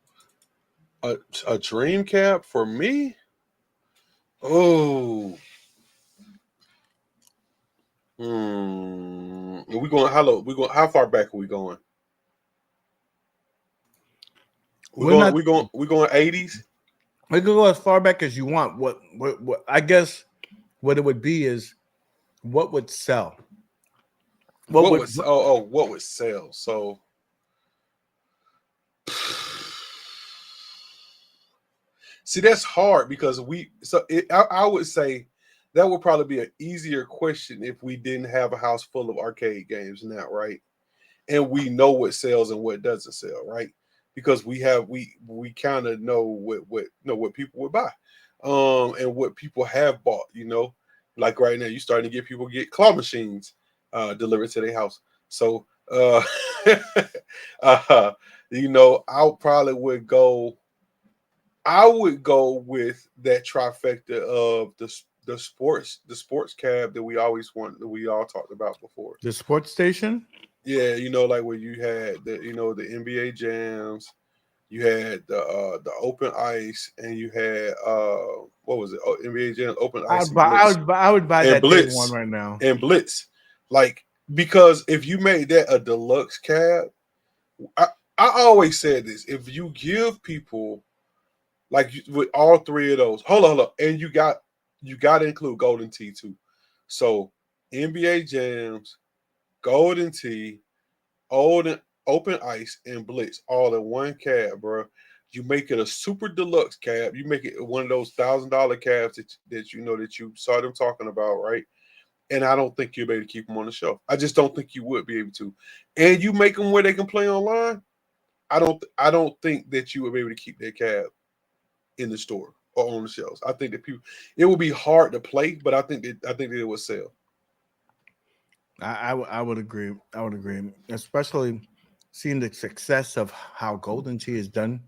A dream cab for me? Oh. We going how low? How far back are we going? We going 80s? We can go as far back as you want. What I guess what it would be is what would sell. What would sell? So see, that's hard because I would say that would probably be an easier question if we didn't have a house full of arcade games now, right? And we know what sells and what doesn't sell, right? Because we kind of know what people would buy, and what people have bought. Like right now, you're starting to get people get claw machines delivered to their house. So, I probably would go. I would go with that trifecta of the sports cab that we always want, that we all talked about before. The sports station. Yeah, like where you had the the NBA jams, you had the open ice, and you had what was it? NBA jams, open ice. I would buy that Blitz one right now. And Blitz, like, because if you made that a deluxe cab, I always said this: if you give people like with all three of those, hold on, and you got to include Golden Tee too. So NBA jams, Golden Tee, open ice, and Blitz all in one cab, bro. You make it a super deluxe cab. You make it one of those $1,000 cabs that you saw them talking about, right? And I don't think you'll be able to keep them on the shelf. I just don't think you would be able to. And you make them where they can play online. I don't think that you would be able to keep that cab in the store or on the shelves. I think that it would be hard to play, but I think that it would sell. I would agree. I would agree, especially seeing the success of how Golden Tee is done.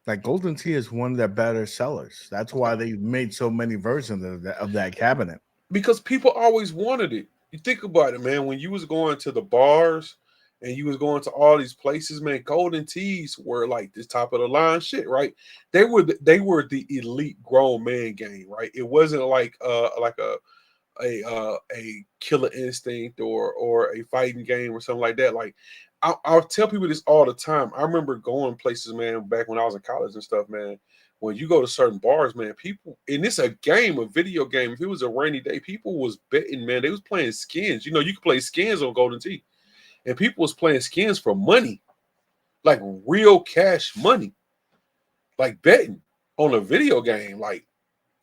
Like Golden Tee is one of their better sellers. That's why they've made so many versions of that cabinet. Because people always wanted it. You think about it, man. When you was going to the bars and you was going to all these places, man, Golden Tees were like this top of the line shit, right? They were the elite grown man game, right? It wasn't like a Killer Instinct or a fighting game or something like that. Like I'll tell people this all the time. I remember going places, man, back when I was in college and stuff, man. When you go to certain bars, man, people, and it's a video game. If it was a rainy day, people was betting, man. They was playing skins. You could play skins on Golden Tee. And people was playing skins for money. Like real cash money. Like betting on a video game. Like,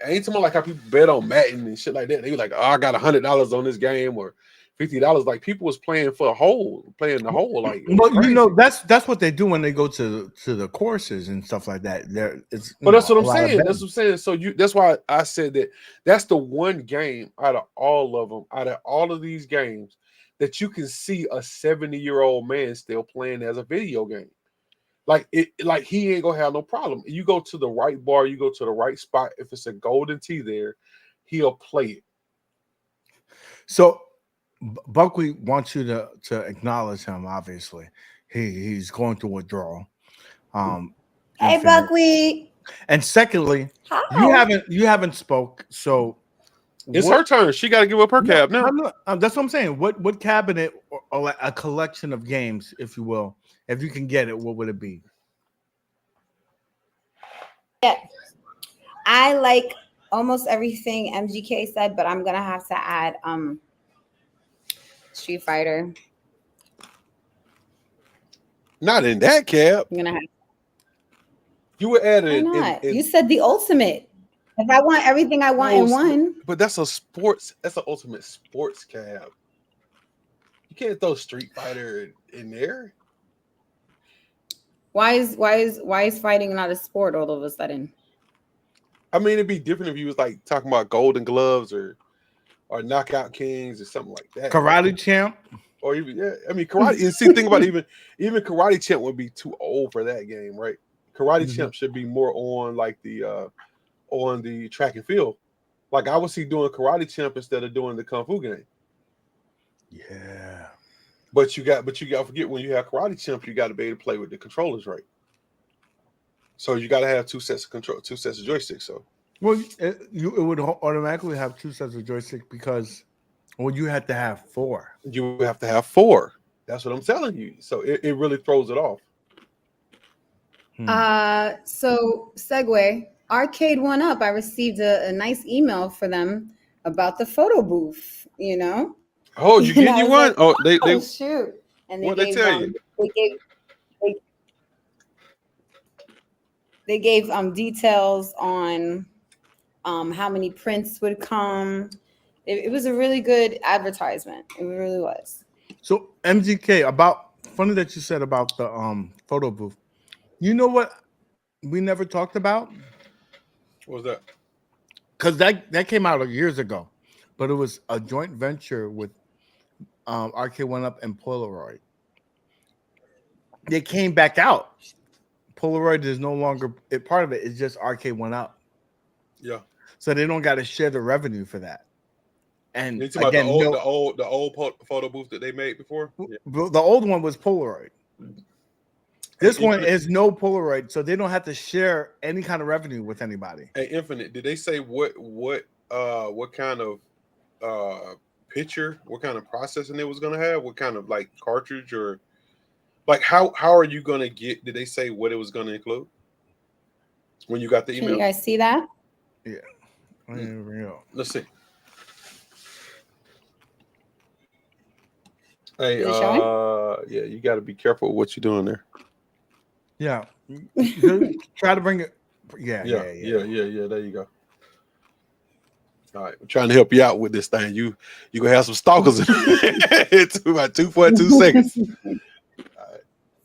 I ain't talking about like how people bet on Madden and shit like that. They were like, oh, I got $100 on this game, or $50. Like people was playing the whole. Like, well, you know, that's what they do when they go to the courses and stuff like that. But that's what I'm saying. That's what I'm saying. So that's why I said that that's the one game out of all of them, out of all of these games, that you can see a 70-year-old man still playing as a video game. Like he ain't gonna have no problem. You go to the right bar, you go to the right spot. If it's a golden tee there, he'll play it. So Buckley wants you to acknowledge him. Obviously, he's going through withdrawal. Hey, Buckley. And secondly, you haven't spoke. So it's her turn. She got to give up her cab now. That's what I'm saying. What cabinet or a collection of games, if you will, if you can get it, what would it be? Yeah, I like almost everything MGK said, but I'm gonna have to add Street Fighter. Not in that cab. I'm gonna have. You would add it. Why not? You said the ultimate. If I want everything I want in one. But that's a sports. That's an ultimate sports cab. You can't throw Street Fighter in there. Why is fighting not a sport all of a sudden? I mean, it'd be different if you was like talking about Golden Gloves or Knockout Kings or something like that. Karate Champ. Or even I mean karate. And see, think about even Karate Champ would be too old for that game, right? Karate Champ should be more on like the track and field. Like I would see doing Karate Champ instead of doing the Kung Fu game. Yeah. But you got to forget when you have Karate Champ, you got to be able to play with the controllers right. So you got to have two sets of joysticks. So well, it would automatically have two sets of joysticks because you had to have four. You have to have four. That's what I'm telling you. So it really throws it off. So segue. Arcade1Up. I received a nice email for them about the photo booth. You know. Oh, you get you one? Like, oh, they shoot. And what they tell you? They gave details on how many prints would come. It was a really good advertisement. It really was. So MGK, funny that you said about the photo booth. You know what we never talked about? What was that? Because that came out years ago, but it was a joint venture with Arcade1Up and Polaroid. They came back out. Polaroid is no longer part of it. It's just Arcade1Up. Yeah. So they don't got to share the revenue for that. And you talking again, about the old photo booth that they made before? Yeah. The old one was Polaroid. This one is no Polaroid, so they don't have to share any kind of revenue with anybody. Hey, Infinite, did they say what kind of picture, what kind of processing it was going to have? What kind of like cartridge or like how are you going to get? Did they say what it was going to include when you got the email? Can you guys see that? Yeah. Let's see. Hey, yeah, you got to be careful with what you're doing there. Yeah. Try to bring it. Yeah. There you go. All right, I'm trying to help you out with this thing. You gonna have some stalkers in about 2.2 seconds. All right.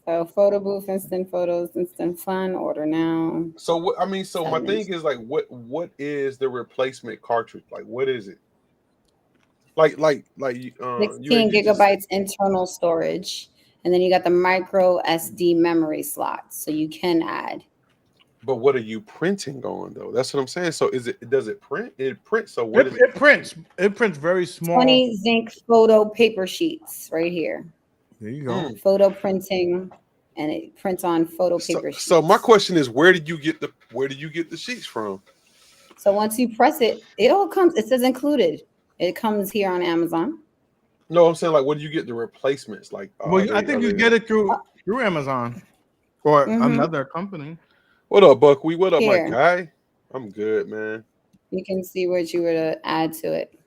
So photo booth, instant photos, instant fun. Order now. So my thing is like, what is the replacement cartridge? Like, what is it? Like 16 gigabytes internal storage, and then you got the micro SD memory slot, so you can add. But what are you printing on though? That's what I'm saying. So does it print? It prints. So what it prints. It prints very small. 20 zinc photo paper sheets right here. There you go. Photo printing, and it prints on photo paper sheets. So my question is, where did you get the sheets from? So once you press it, it all comes. It says included. It comes here on Amazon. No, I'm saying like, where do you get the replacements? Like, I think you get it through Amazon or another company. What up, Buck? What up, Here. my guy? I'm good, man. You can see what you were to add to it.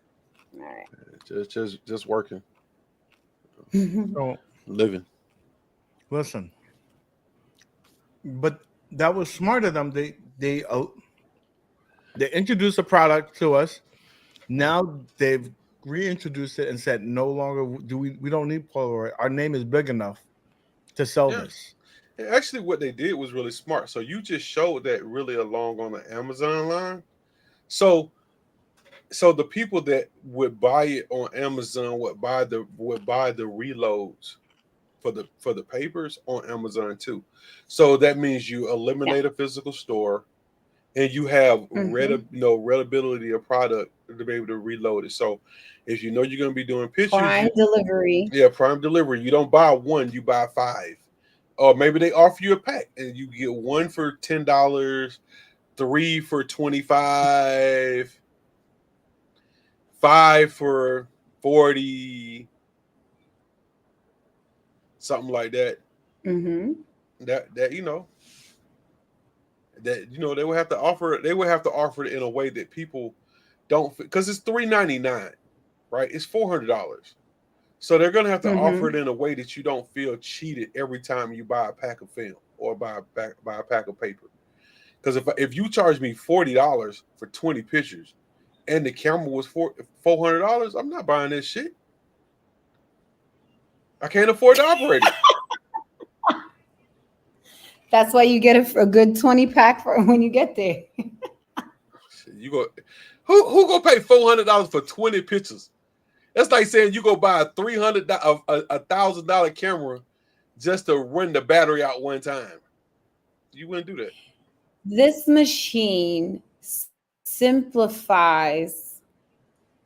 All right. Just working. So, living. Listen. But that was smart of them. They introduced a product to us. Now they've reintroduced it and said no longer do we don't need Polaroid. Our name is big enough to sell this. And actually, what they did was really smart. So you just showed that really along on the Amazon line. So the people that would buy it on Amazon would buy the reloads for the papers on Amazon too. So that means you eliminate a physical store, and you have readability of product to be able to reload it. So if you know you're going to be doing pictures, Prime delivery. Yeah, prime delivery. You don't buy one, you buy 5. Or maybe they offer you a pack and you get 1 for $10, 3 for $25, 5 for $40, something like that. Mm-hmm. That they would have to offer. They would have to offer it in a way that people don't, because it's $3.99, right? It's $400. So they're going to have to offer it in a way that you don't feel cheated every time you buy a pack of film or buy a pack of paper. Because if you charge me $40 for 20 pictures and the camera was $400, I'm not buying this shit. I can't afford to operate it. That's why you get a good 20 pack for when you get there. You go, who gonna pay $400 for 20 pictures? That's like saying you go buy a $1,000 camera just to run the battery out one time. You wouldn't do that. This machine simplifies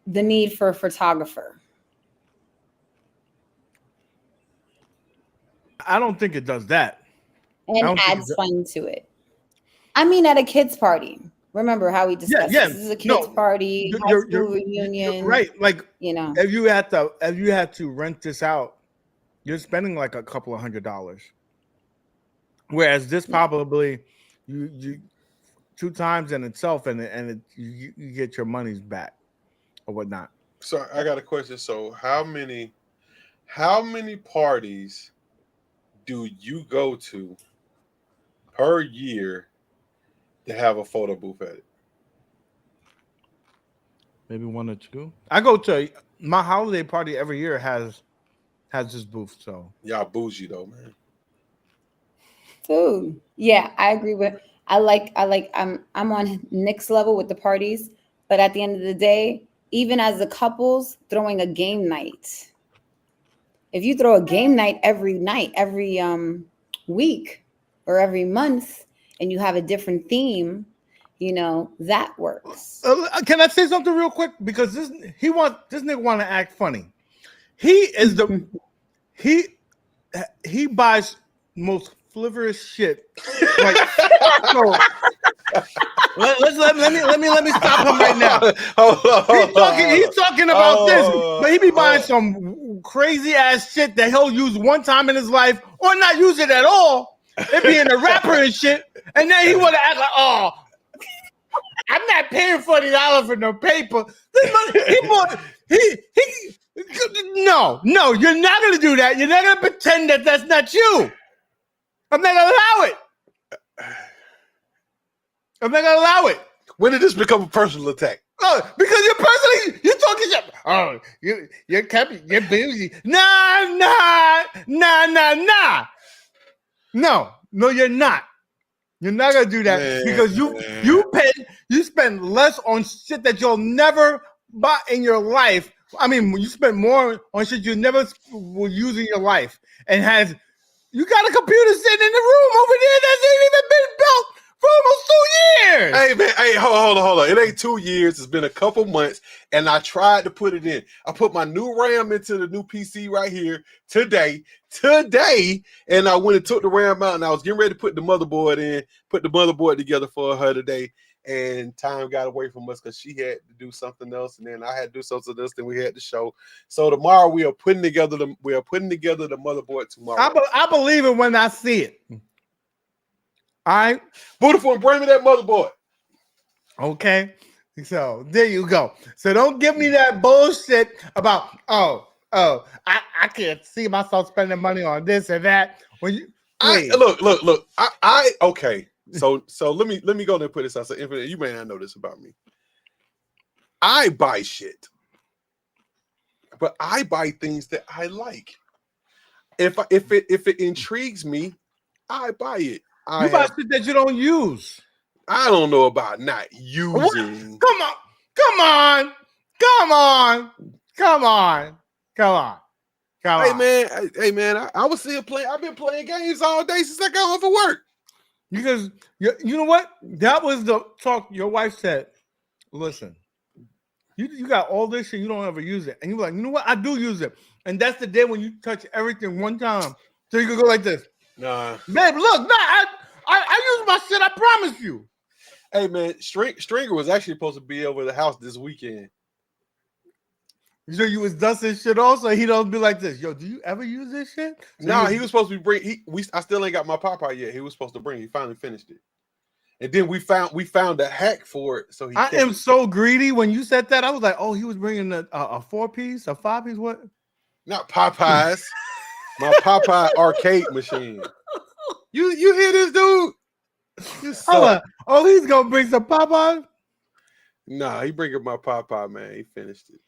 the need for a photographer. I don't think it does that. And adds fun to it. I mean, at a kid's party. Remember how we discussed this is a kid's party, high school reunion. Right. Like, you know, if you had to rent this out, you're spending like a couple of $100. Whereas this probably you 2 times in itself, and you get your money's back or whatnot. So I got a question. So how many parties do you go to per year to have a photo booth at it? Maybe 1 or 2. I go to my holiday party every year has this booth. So y'all bougie though, man. Food. Yeah, I agree with. I'm on Nick's level with the parties, but at the end of the day, even as the couples throwing a game night. If you throw a game night every week or every month, and you have a different theme, that works. Can I say something real quick? Because this nigga want to act funny. He is he buys most flivorous shit. Like, so, let me stop him right now. He's talking about this, but he be buying some crazy ass shit that he'll use one time in his life or not use it at all. It being a rapper and shit, and then he want to act like, oh, I'm not paying $40 for no paper. No, you're not gonna do that. You're not gonna pretend that that's not you. I'm not gonna allow it. I'm not gonna allow it. When did this become a personal attack? Oh, because you're talking shit. Oh, you're bougie. Nah. No, you're not. You're not gonna do that because you spend less on shit that you'll never buy in your life. I mean, you spend more on shit you never will use in your life, and you got a computer sitting in the room over there that's ain't even been built for almost 2 years. Hey man, hold on. It ain't 2 years. It's been a couple months, and I tried to put it in. I put my new RAM into the new PC right here today, and I went and took the RAM out, and I was getting ready to put the motherboard together for her today, and time got away from us because she had to do something else, and then I had to do something else, then we had the show. So tomorrow we are putting together the motherboard tomorrow. I believe it when I see it. All right, beautiful, bring me that motherboard. Okay, so there you go. So don't give me that bullshit about I can't see myself spending money on this and that. When you look, I okay. So let me go there and put this out. So Infinite, you may not know this about me. I buy shit. but I buy things that I like. If it intrigues me, I buy it. You buy shit that you don't use. I don't know about not using. Come on. Hey man, I was still playing. I've been playing games all day since I got home from work. Because you know what? That was the talk your wife said. Listen, you got all this shit, you don't ever use it. And you're like, you know what? I do use it. And that's the day when you touch everything one time. So you can go like this. Nah. Babe, look, I use my shit, I promise you. Hey man, Stringer was actually supposed to be over the house this weekend. So you was dusting shit also. He don't be like this. Yo, do you ever use this shit? So No, he was supposed to be I still ain't got my Popeye yet. He was supposed to bring. He finally finished it, and then we found a hack for it. So I am so greedy. When you said that, I was like, oh, he was bringing a 4-piece, a 5-piece. What? Not Popeyes. My Popeye arcade machine. You hear this dude? Oh, he's gonna bring some Popeye. Nah, he bringing my Popeye, man. He finished it.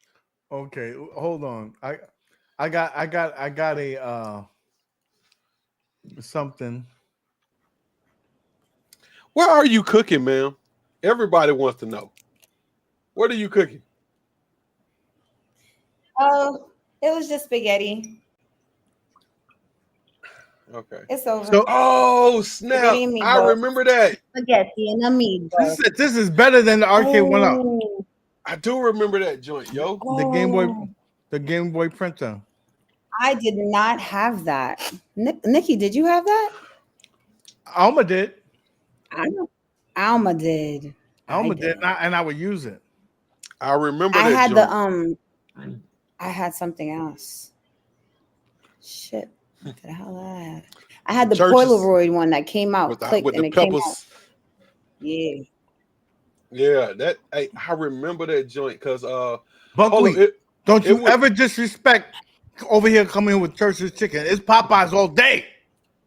Okay, hold on. I got a something. What are you cooking, ma'am? Everybody wants to know. What are you cooking? Oh, it was just spaghetti. Okay. It's over. So, oh snap! I remember that. Spaghetti and a meatball. This is better than the Arcade1Up. I do remember that joint, yo. The Game Boy printer. I did not have that. Nikki, did you have that? Alma did. Alma did. Alma did, and I would use it. I remember I that had joint. I had something else. Shit. What the hell I had? I had the Polaroid one that came out with clicked the and it peppers. came out. Yeah. Yeah, I remember that joint because Buckley, don't you ever disrespect over here coming in with Church's chicken. It's Popeyes all day.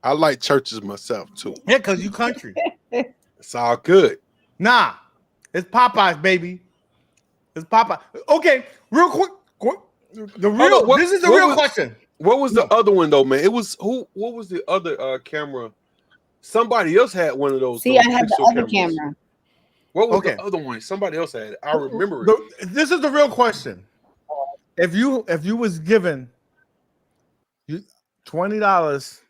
I like Church's myself too. Yeah, because you country. It's all good. Nah, it's Popeyes, baby. It's Popeyes. Okay, real quick. This is the real question. What was the other one though, man? It was who? What was the other camera? Somebody else had one of those. See, I had the other camera. What was the other one? Somebody else had it. I remember it. This is the real question. If you was given $20,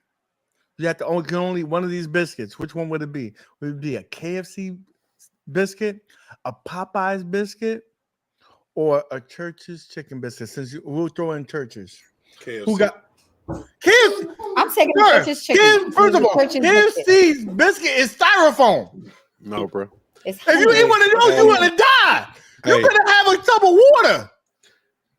you have to only one of these biscuits. Which one would it be? Would it be a KFC biscuit, a Popeyes biscuit, or a Church's chicken biscuit? Since we'll throw in Church's. KFC. Who got KFC? I'm taking Church's chicken. First of all, KFC's biscuit is styrofoam. No, bro. If you eat one of those, you want to die. You better have a tub of water.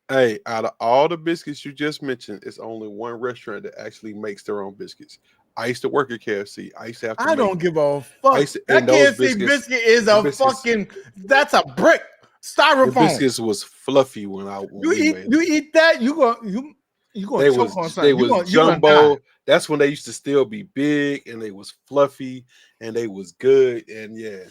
Hey, out of all the biscuits you just mentioned, it's only one restaurant that actually makes their own biscuits. I used to work at KFC. I used to have to. I don't give a fuck. That KFC biscuit is a fucking. That's a brick styrofoam. The biscuits was fluffy when you eat that, you go choke on something. They was jumbo. That's when they used to still be big and they was fluffy and they was good and yeah.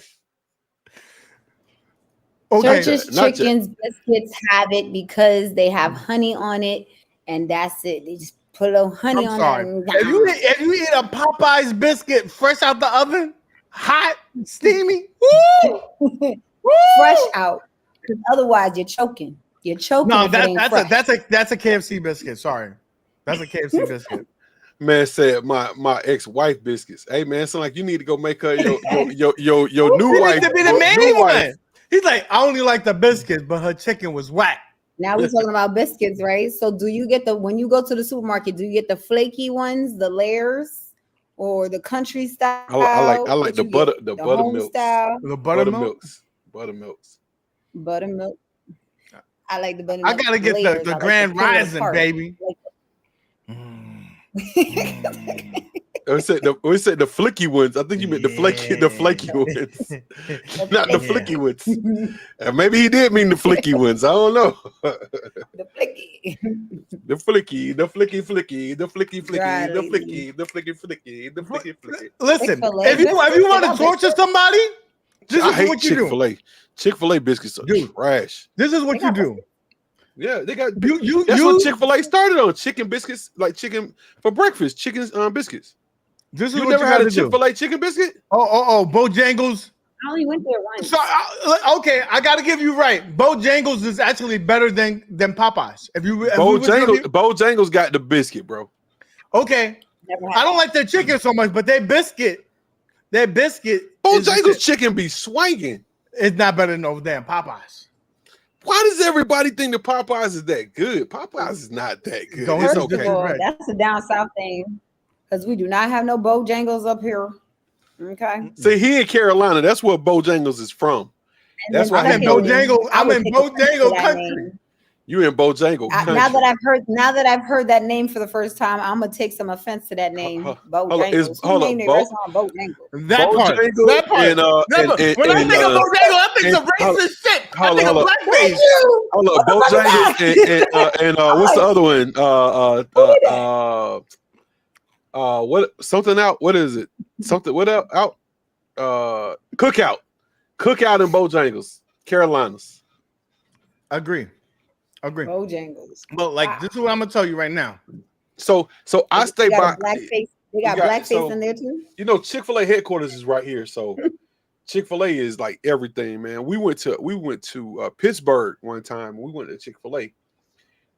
Okay. Church's chickens biscuits have it because they have honey on it, and that's it. They just put a little honey on it. If you eat a Popeyes biscuit fresh out the oven, hot, steamy, woo! Fresh out, because otherwise you're choking. You're choking. No, that's a KFC biscuit. Sorry, that's a KFC biscuit. Man said my ex-wife biscuits. Hey man, it's like you need to go make her your new wife. Needs to be the main one. He's like, I only like the biscuits, but her chicken was whack. Now we're talking about biscuits, right? So do you get when you go to the supermarket, do you get the flaky ones, the layers, or the country style? I like the buttermilk style. The buttermilks. Buttermilk. I like the buttermilk. I gotta get the Grand Rising, baby. We said the flicky ones. I think you meant the flaky ones, not the flicky ones. And maybe he did mean the flicky ones. I don't know. The flicky, the flicky, the flicky, the flicky, the flicky, the flicky, the flicky. Listen, if you want to torture somebody, this is what you do. Chick-fil-A biscuits are trash. This is what you do. Yeah, they got you. That's what Chick-fil-A started on. Chicken biscuits, like chicken for breakfast. Chicken biscuits. This is You what never you had a gotta do. Chick-fil-A chicken biscuit? Oh, Bojangles. I only went there once. So okay, I gotta give you right. Bojangles is actually better than Popeyes. Bojangles got the biscuit, bro. Okay, I don't like their chicken so much, but their biscuit. Bojangles chicken be swinging. It's not better than those damn Popeyes. Why does everybody think that Popeyes is that good? Popeyes is not that good. It's First of all, that's a down south thing because we do not have no Bojangles up here. Okay. See, he in Carolina. That's where Bojangles is from. And that's why I'm in Bojangle. I'm in Bojangle country. You in Bojangle country. Now that I've heard that name for the first time, I'm gonna take some offense to that name. Bojangles. That part. When I think of Bojangle, I think of racist shit. I think of blackface. Hold up, Bojangles and what's the other one? What something out? What is it? Something what out? Cookout in Bojangles, Carolinas. Agree. Bojangles. But like this is what I'm gonna tell you right now. So I stay by blackface. They got blackface in there too. You know, Chick-fil-A headquarters is right here. So Chick-fil-A is like everything, man. We went to Pittsburgh one time. We went to Chick-fil-A,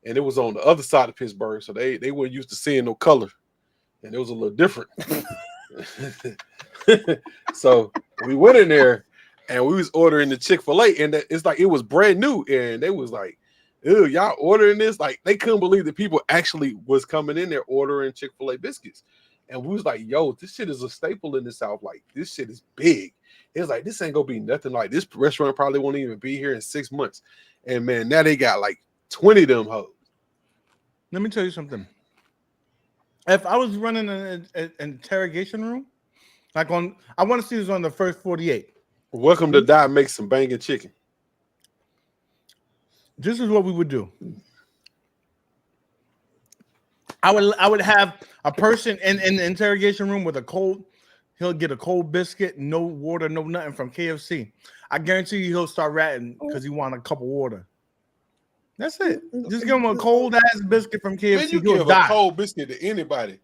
and it was on the other side of Pittsburgh, so they weren't used to seeing no color, and it was a little different. So we went in there, and we was ordering the Chick-fil-A, and it's like it was brand new, and they was like, "Ew, y'all ordering this?" Like they couldn't believe that people actually was coming in there ordering Chick-fil-A biscuits. And we was like, yo, this shit is a staple in the South. Like, this shit is big. It's like, this ain't gonna be nothing like this. Restaurant probably won't even be here in 6 months. And man, now they got like 20 of them hoes. Let me tell you something. If I was running an interrogation room, I want to see this on the first 48. Welcome to Die Make Some Banging Chicken. This is what we would do. I would have a person in the interrogation room with he'll get a cold biscuit, no water, no nothing from KFC. I guarantee you he'll start ratting because he want a cup of water. That's it. Just give him a cold ass biscuit from KFC. Man, you give a cold biscuit to anybody.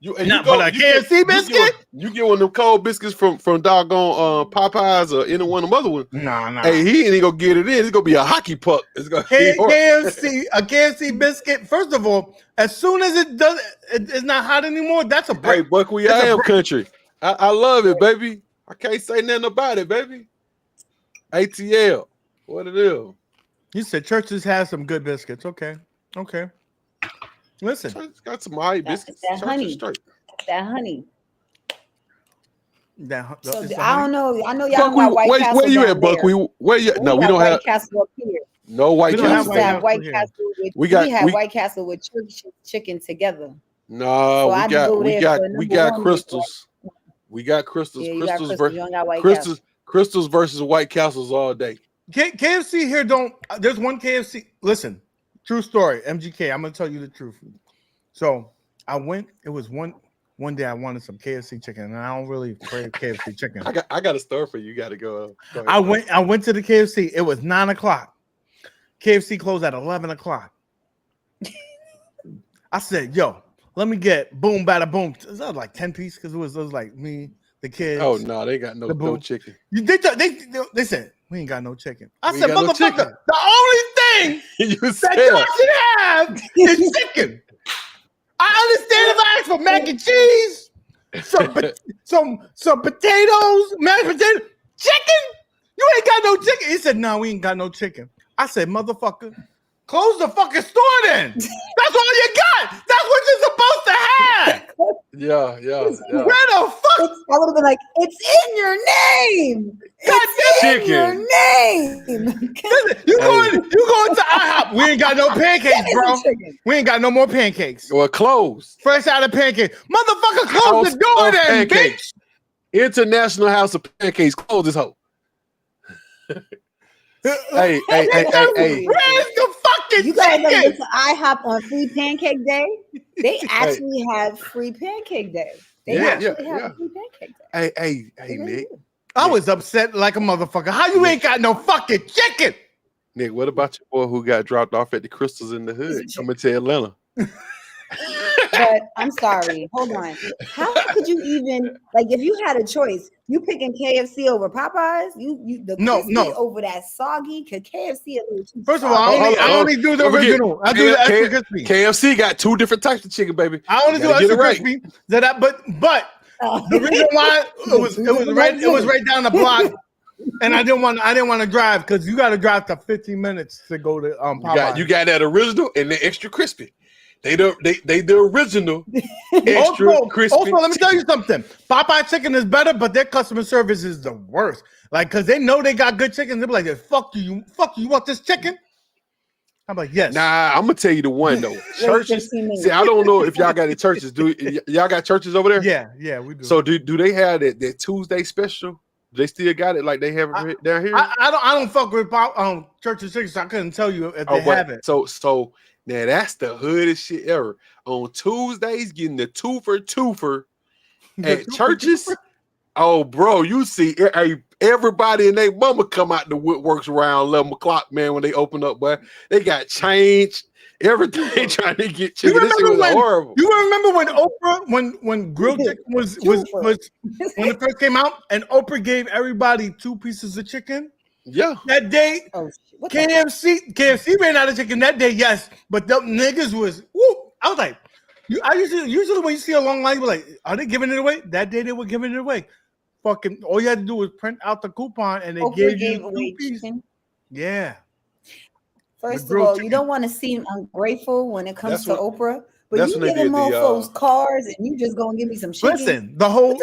But a KFC biscuit? You get one of them cold biscuits from doggone Popeyes or any one of them other ones. Nah. Hey, he ain't gonna get it in. It's gonna be a hockey puck. It's gonna KFC biscuit. First of all, as soon as it's not hot anymore. That's a break. Hey, Buck, I am country. I love it, baby. I can't say nothing about it, baby. ATL, what it is? You said churches have some good biscuits. Okay. Listen, it's got some high biscuits. That honey. That honey. I don't know. I know y'all Buck, got White Castle. Where you at, Buck? Where you? No, we don't have White Castle up here. No White Castle. We have White Castle. We have White Castle with church chicken together. No, so we got crystals. We got crystals. Crystals versus White Castles all day. KFC here there's one KFC. Listen, true story. MGK, I'm gonna tell you the truth. So I went. It was one day I wanted some KFC chicken, and I don't really crave KFC chicken. I got a story for you. You got to go. I went to the KFC. It was 9:00. KFC closed at 11:00. I said, "Yo, let me get boom, bada boom." It was like 10 pieces because it was like me, the kids. Oh no, they got no chicken. They said we ain't got no chicken. I said, motherfucker, the only thing that y'all should have is chicken. I understand if I ask for mac and cheese, some potatoes, mashed potatoes, chicken. You ain't got no chicken. He said, "No, we ain't got no chicken." I said, "Motherfucker, close the fucking store then. That's all you got. That's what you're supposed to have." Yeah. Where the fuck? I would have been like, "It's in your name. It's in your name." You going to IHOP? We ain't got no pancakes, bro. We ain't got no more pancakes. Well, close. Fresh out of pancake. Motherfucker, close the door then, bitch. International House of Pancakes. Close this hoe. Hey. Where's the fucking you guys chicken? go to IHOP on Free Pancake Day? They actually have Free Pancake Day. They actually have Free Pancake Day. Hey, Nick. I was upset like a motherfucker. How you ain't got no fucking chicken? Nick, what about your boy who got dropped off at the Crystals in the hood? Coming to Atlanta. But I'm sorry. Hold on. How could you even like if you had a choice? You picking KFC over Popeyes? The crispy over that soggy? Could KFC a little too First of all, I only do the original. I do the extra crispy. KFC got 2 different types of chicken, baby. I only do extra crispy. But the reason why it was right down the block. And I didn't want to drive because you got to drive to 15 minutes to go to Popeyes. You got that original and the extra crispy. They the original extra crispy. Also, let me tell you something. Popeye chicken is better, but their customer service is the worst. Like, cause they know they got good chicken. They're like, fuck you, you want this chicken? I'm like, yes. Nah, I'm gonna tell you the one though. Churches. See, I don't know if y'all got any churches. Do y'all got churches over there? Yeah, we do. So do they have that Tuesday special? They still got it like they have it down here. I don't fuck with church and chicken, so I couldn't tell you if they have it. So now that's the hoodest shit ever. On Tuesdays, getting the twofer at churches. Oh, bro, you see everybody and their mama come out the woodworks around 11 o'clock, man. When they open up, boy, they got change. Everything trying to get chicken. This shit was horrible. You remember when Oprah, when grilled chicken was when it first came out, and Oprah gave everybody 2 pieces of chicken? Yeah. That day, KFC ran out of chicken that day, yes. But the niggas was woo. I was like, usually when you see a long line, you're like, are they giving it away? That day they were giving it away. Fucking all you had to do was print out the coupon and they Oprah gave you away 2 pieces. chicken. Yeah. First of all, you don't want to seem ungrateful when it comes to Oprah, but you get them motherfuckers cars and you just gonna give me some chicken. Listen, the whole.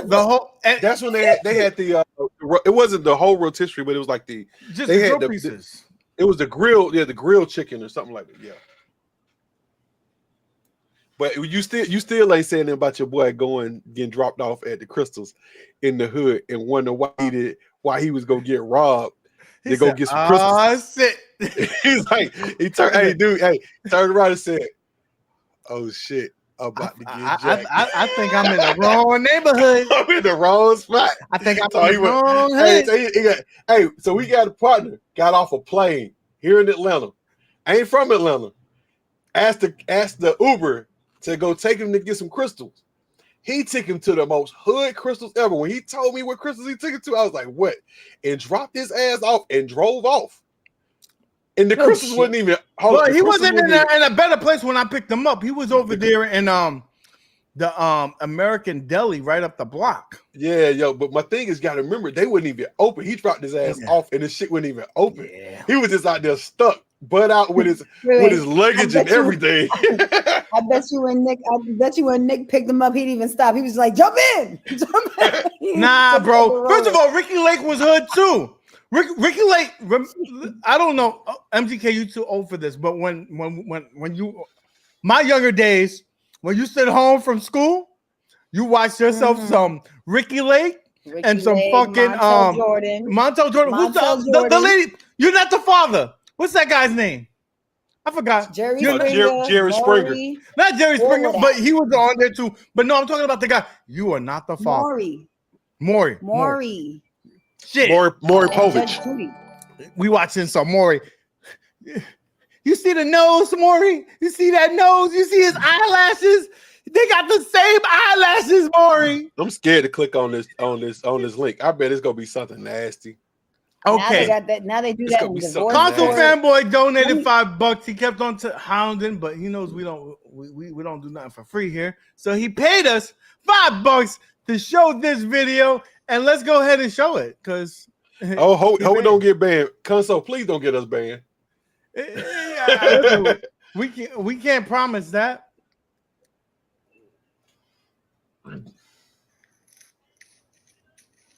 That's when they had the. It wasn't the whole rotisserie, but it was like they had the pieces. It was the grill, the grilled chicken or something like that. Yeah. But you still ain't saying about your boy getting dropped off at the Crystals in the hood and wonder why he was gonna get robbed. They go get some Crystals. Shit. He's like, turned around and said, "Oh shit, I'm about to get jacked." I think I'm in the wrong neighborhood. I'm in the wrong spot. I think I'm in the wrong hood. So we got a partner, got off a plane here in Atlanta. I ain't from Atlanta. Asked the Uber to go take him to get some crystals. He took him to the most hood crystals ever. When he told me what crystals he took him to, I was like, what? And dropped his ass off and drove off. And the crystals wasn't even. Well, he wasn't in a better place when I picked him up. He was over there in the American Deli right up the block. Yeah, yo. But my thing is, gotta remember, they wouldn't even open. He dropped his ass off, and the shit wouldn't even open. Yeah. He was just out there stuck, butt out with his luggage and everything. I bet you when Nick picked him up, he'd even stop. He was like, "Jump in!" Nah, bro. First of all, Ricky Lake was hood too. Ricky Lake, I don't know, MGK, you too old for this, but when you, my younger days, when you sit home from school, you watch yourself some Ricky Lake and some fucking Montel Jordan. Who's the lady? You're not the father. What's that guy's name? I forgot. Jerry Springer. Not Jerry Springer, but he was on there too. But no, I'm talking about the guy. You are not the father. Maury. Shit. Maury Povich. We watching some Maury. You see the nose, Maury? You see that nose? You see his eyelashes? They got the same eyelashes, Maury. I'm scared to click on this link. I bet it's gonna be something nasty. Okay. Now they do that. Console Fanboy donated $5. He kept on hounding, but he knows we don't do nothing for free here. So he paid us $5 to show this video, and let's go ahead and show it. Cause hope we don't get banned. Console, please don't get us banned. Yeah, we can't promise that.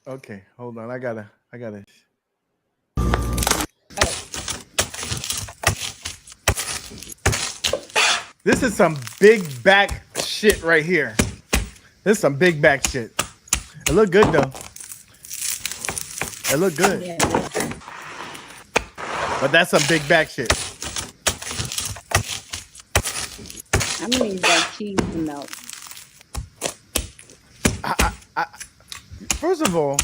Okay, hold on. I gotta. This is some big back shit right here. This is some big back shit. It look good though. It look good. Yeah. But that's some big back shit. I'm gonna use that cheese to melt. First of all,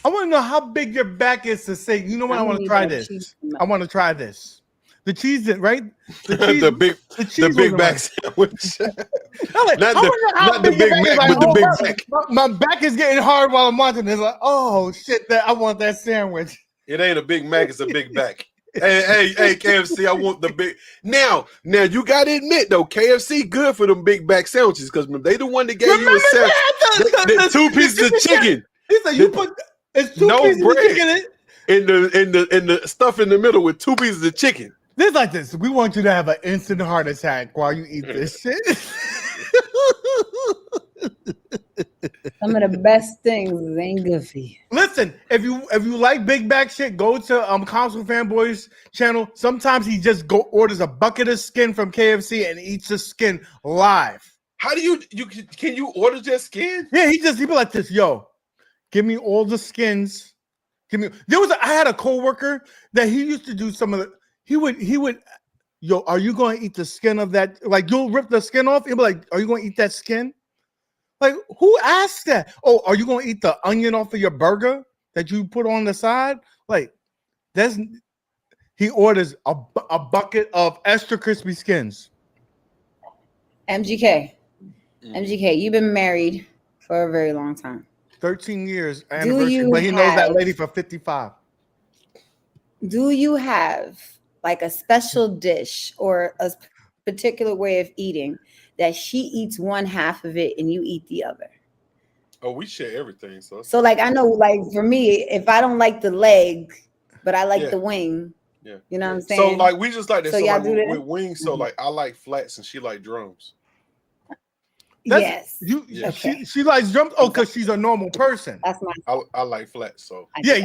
I want to know how big your back is to say, you know what, I want to try this. I want to try this. The cheese, right? The cheese, the big back sandwich. Like, not the Big Mac, but the Big Mac. My back is getting hard while I'm watching this. Like, oh shit, I want that sandwich. It ain't a Big Mac, it's a Big Back. hey, KFC, I want the big. Now you gotta admit though, KFC good for them Big Back sandwiches because they the one that gave you a sandwich. The 2 pieces of chicken. He said you put it's 2 pieces of chicken in the stuff in the middle with 2 pieces of chicken. This like this. We want you to have an instant heart attack while you eat this shit. Some of the best things ain't good for you. Listen, if you like big back shit, go to Console Fanboy's channel. Sometimes he just orders a bucket of skin from KFC and eats the skin live. How do you can you order just skin? Yeah, he be like this. Yo, give me all the skins. I had a coworker that he used to do some of the. He would, yo, are you going to eat the skin of that? Like, you'll rip the skin off. He'll be like, are you going to eat that skin? Like, who asked that? Oh, are you going to eat the onion off of your burger that you put on the side? Like, he orders a bucket of extra crispy skins. MGK, you've been married for a very long time. 13 years anniversary, but he knows that lady for 55. Do you have like a special dish or a particular way of eating that she eats one half of it and you eat the other? Oh, we share everything. So like, I know, like for me, if I don't like the leg, but I like the wing, you know what I'm saying? So like, we just like that. So So y'all like, do that? with wings, so like, I like flats and she like drums. Yes. She likes drums. Oh, because she's a normal person. That's my. I like flats. So you're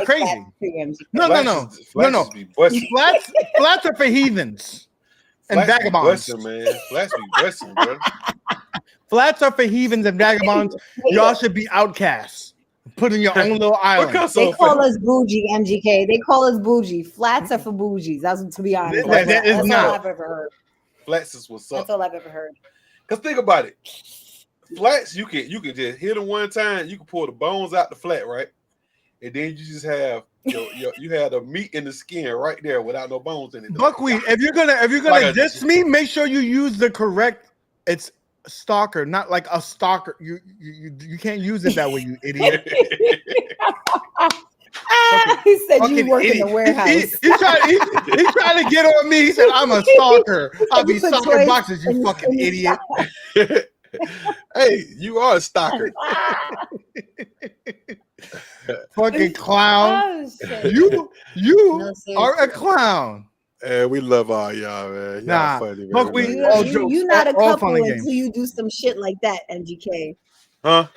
crazy. No. Flats are for heathens and vagabonds. Flats be blessing, man. Flats be blessing, bro. Flats are for heathens and vagabonds. Y'all should be outcasts. Put in your own little island. They call us bougie, MGK. They call us bougie. Flats are for bougies. That's, to be honest. That's all I've ever heard. Flats is what's up. That's all I've ever heard. Cause think about it. Flats, you can just hit them one time. You can pull the bones out the flat, right? And then you just have you have the meat in the skin right there without no bones in it. Buckwheat, if you're gonna diss me, make sure you use the correct. It's stalker, not like a stalker. You can't use it that way, you idiot. He said you work in the warehouse. He tried to get on me. He said I'm a stalker. I'll be stalking boxes, you fucking idiot. Hey, you are a stalker. Fucking clown. You are a clown. Hey, we love all y'all, man. Y'all funny, man. Look, you're not a couple until you do some shit like that, MGK. Huh?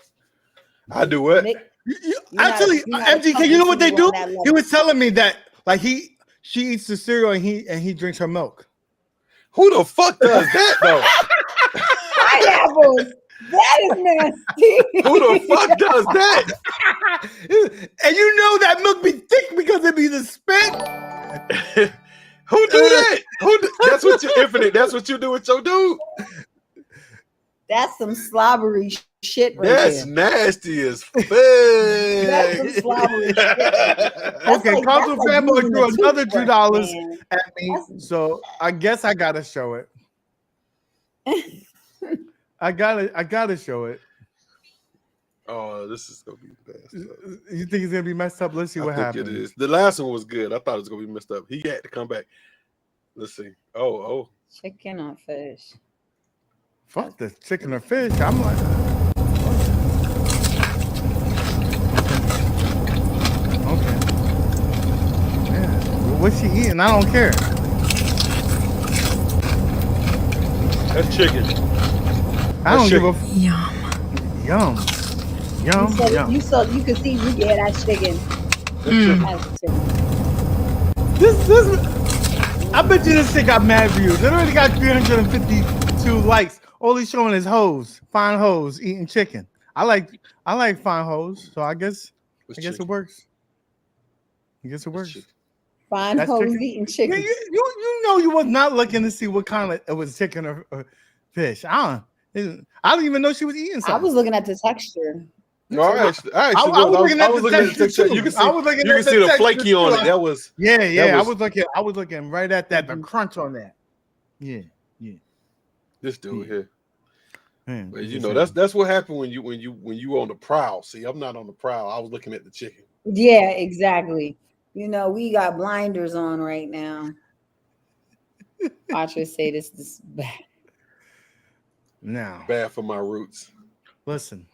I do what? Actually, MGK, you know what they do? He was telling me that like she eats the cereal and he drinks her milk. Who the fuck does that though? Pineapples. That is nasty. Who the fuck does that? And you know that milk be thick because it be the spit. Who do that? That's what you infinite. That's what you do with your dude. That's some slobbery shit right That's there. nasty as fuck. That's some slobbery shit. Okay, Console Fanboy threw another $2 at me, so I guess I gotta show it. I gotta show it. Oh, this is gonna be best. You think it's gonna be messed up? Let's see what happens. It is. The last one was good. I thought it was gonna be messed up. He had to come back. Let's see. Oh. Chicken or fish? Fuck the chicken or fish. I'm like, okay. Yeah. What's she eating? I don't care. That's chicken. I don't give a Yum. Yum. You can see you get that chicken. I bet you this shit got mad views. It already got 352 likes. All he's showing is hoes, fine hoes eating chicken. I like fine hoes, so I guess it works. I guess it works. Fine hoes eating chicken. You know you was not looking to see what kind of it was, chicken or fish. I don't even know she was eating something. I was looking at the texture. No, I actually I was looking at the texture too. You can see the flaky on it. That was I was looking right at that, the crunch on that. Yeah. This dude here. Man, but you know, that's what happened when you on the prowl. See, I'm not on the prowl. I was looking at the chicken. Yeah, exactly. You know, we got blinders on right now. Watch her say this is bad. Now, bad for my roots. Listen,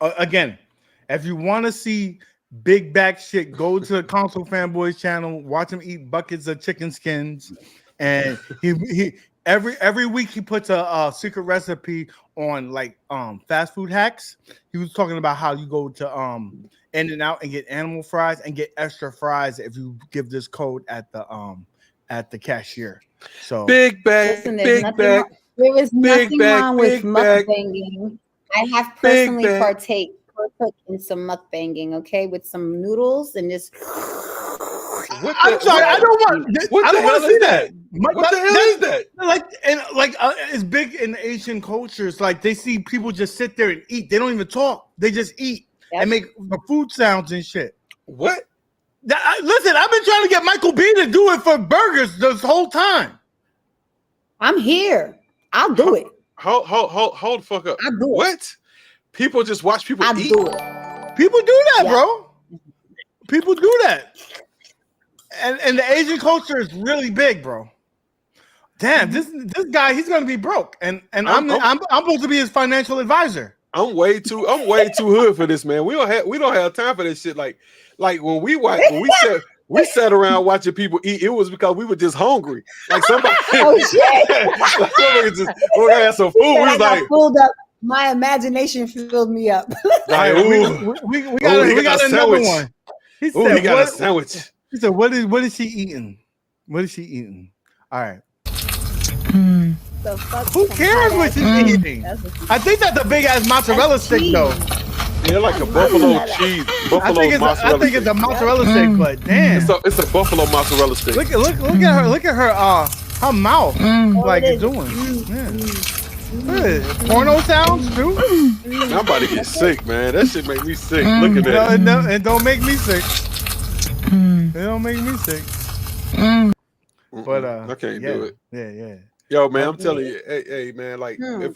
again, if you want to see big back shit, go to the Console Fanboys channel. Watch him eat buckets of chicken skins, and he every week he puts a secret recipe on like fast food hacks. He was talking about how you go to In-N-Out and get animal fries and get extra fries if you give this code at the cashier. So big bag, big bag. There is nothing wrong with mukbanging. I have personally partook in some mukbanging, okay, with some noodles and just. I'm sorry, I don't want to see that. What the hell is that? It's big in Asian cultures. Like they see people just sit there and eat. They don't even talk. They just eat and make the food sounds and shit. What? Listen, I've been trying to get Michael B to do it for burgers this whole time. I'm here. I'll do it. Hold the fuck up. I'll do it. What? People just watch people eat? Do it. People do that, bro. People do that. And the Asian culture is really big, bro. Damn, this guy, he's gonna be broke. And I'm supposed to be his financial advisor. I'm way too hood for this, man. We don't have time for this shit. Like when we sat around watching people eat, it was because we were just hungry. Like somebody somebody just we're gonna have some food. We was like pulled up. My imagination filled me up. Like, we got another one. He said, he got a sandwich. He said, what is she eating? What is she eating? All right. Who cares what she's eating? I think that's a big ass mozzarella stick, though. Yeah, like a buffalo cheese. I think it's a mozzarella stick, but damn, it's a buffalo mozzarella stick. Look at her. Look at her mouth. Like it's doing. Porno sounds too. I'm about to get sick, man. That shit make me sick. Look at that. No, and don't make me sick. It don't make me sick. But I can't do it. Yeah. Yo, man, I'm telling you, hey, man, like if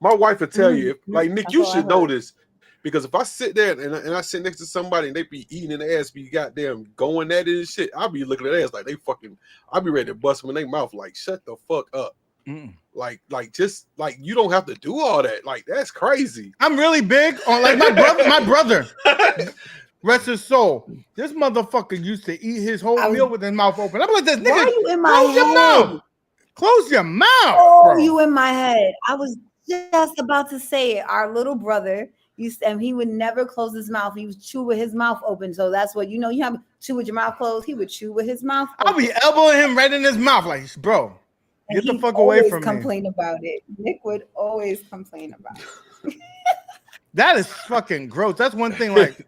my wife would tell you, like Nick, you should know this, because if I sit there and I sit next to somebody and they be eating and the ass be goddamn going at it and shit, I'll be looking at their ass like they fucking, I'll be ready to bust them in their mouth like shut the fuck up. Like just like you don't have to do all that. Like that's crazy. I'm really big on like my brother. Rest his soul. This motherfucker used to eat his whole meal with his mouth open. I'm like, this nigga, why are you in my close your head? mouth. Close your mouth. Oh, bro. you in my head. I was just about to say it. Our little brother used to, and he would never close his mouth. He would chew with his mouth open. So that's what, you know, you have to chew with your mouth closed. He would chew with his mouth open. I'll be elbowing him right in his mouth like, bro, get the fuck away from me. Complain about it. Nick would always complain about it. That is fucking gross. That's one thing, like,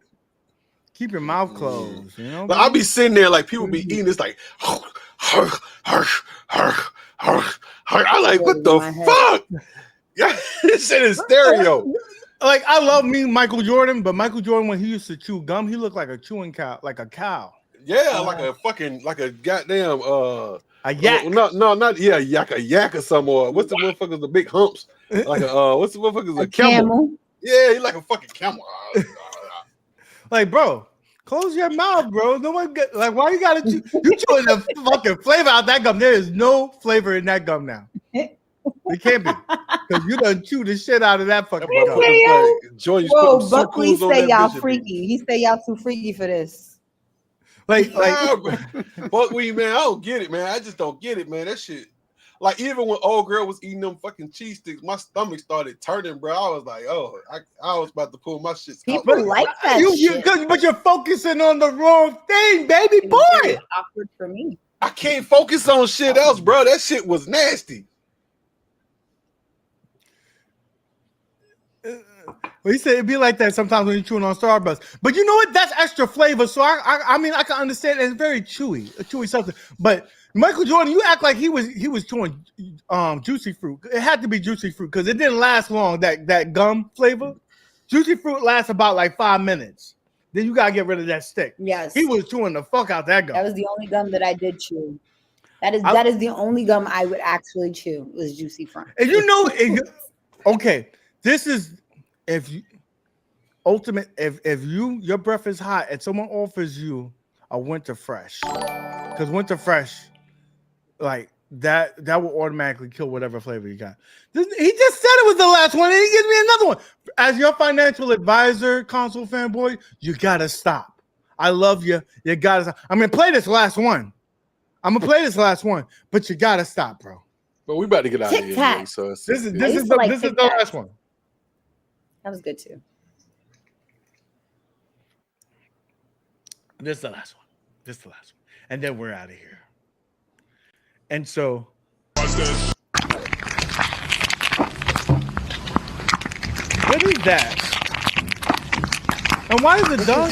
keep your mouth closed, you know? Like, I'll be sitting there like people be eating this like I'm like, what the fuck? Yeah, this shit is stereo. Like, I love me Michael Jordan, but Michael Jordan, when he used to chew gum, he looked like a chewing cow, like a cow. Yeah, like a fucking, like a goddamn a yak. No, not a yak or something. Or what's the motherfuckers? The big humps. Like a what's the motherfuckers? A camel. Yeah, he like a fucking camel. Like, bro, close your mouth, bro. No one get like, why you gotta chew? You chewing the fucking flavor out that gum. There is no flavor in that gum now. It can't be, because you done chew the shit out of that fucking gum. Whoa, Buckley say y'all freaky. He say y'all too freaky for this. Like, Buckley, man, I don't get it, man. I just don't get it, man. That shit. Like, even when old girl was eating them fucking cheese sticks, my stomach started turning, bro. I was like, oh, I was about to pull my shit. People like that shit. But you're focusing on the wrong thing, baby boy. It's awkward for me. I can't focus on shit else, bro. That shit was nasty. Well, he said it'd be like that sometimes when you're chewing on Starburst. But you know what? That's extra flavor. So I mean, I can understand. It's very chewy, a chewy substance. But Michael Jordan, you act like he was chewing juicy fruit. It had to be juicy fruit because it didn't last long. That gum flavor. Juicy fruit lasts about like 5 minutes. Then you gotta get rid of that stick. Yes. He was chewing the fuck out that gum. That was the only gum that I did chew. That is the only gum I would actually chew was Juicy Fruit. And you know, okay, this is if you ultimate if your breath is hot and someone offers you a Winter Fresh, because Winter Fresh, like that will automatically kill whatever flavor you got. He just said it was the last one, and he gives me another one. As your financial advisor, console fanboy, you gotta stop. I love you. You gotta stop. I'm gonna play this last one. But you gotta stop, bro. But we about to get out of here. Man, so this is the last one. That was good too. This is the last one. And then we're out of here. And so what is that? And why is it done?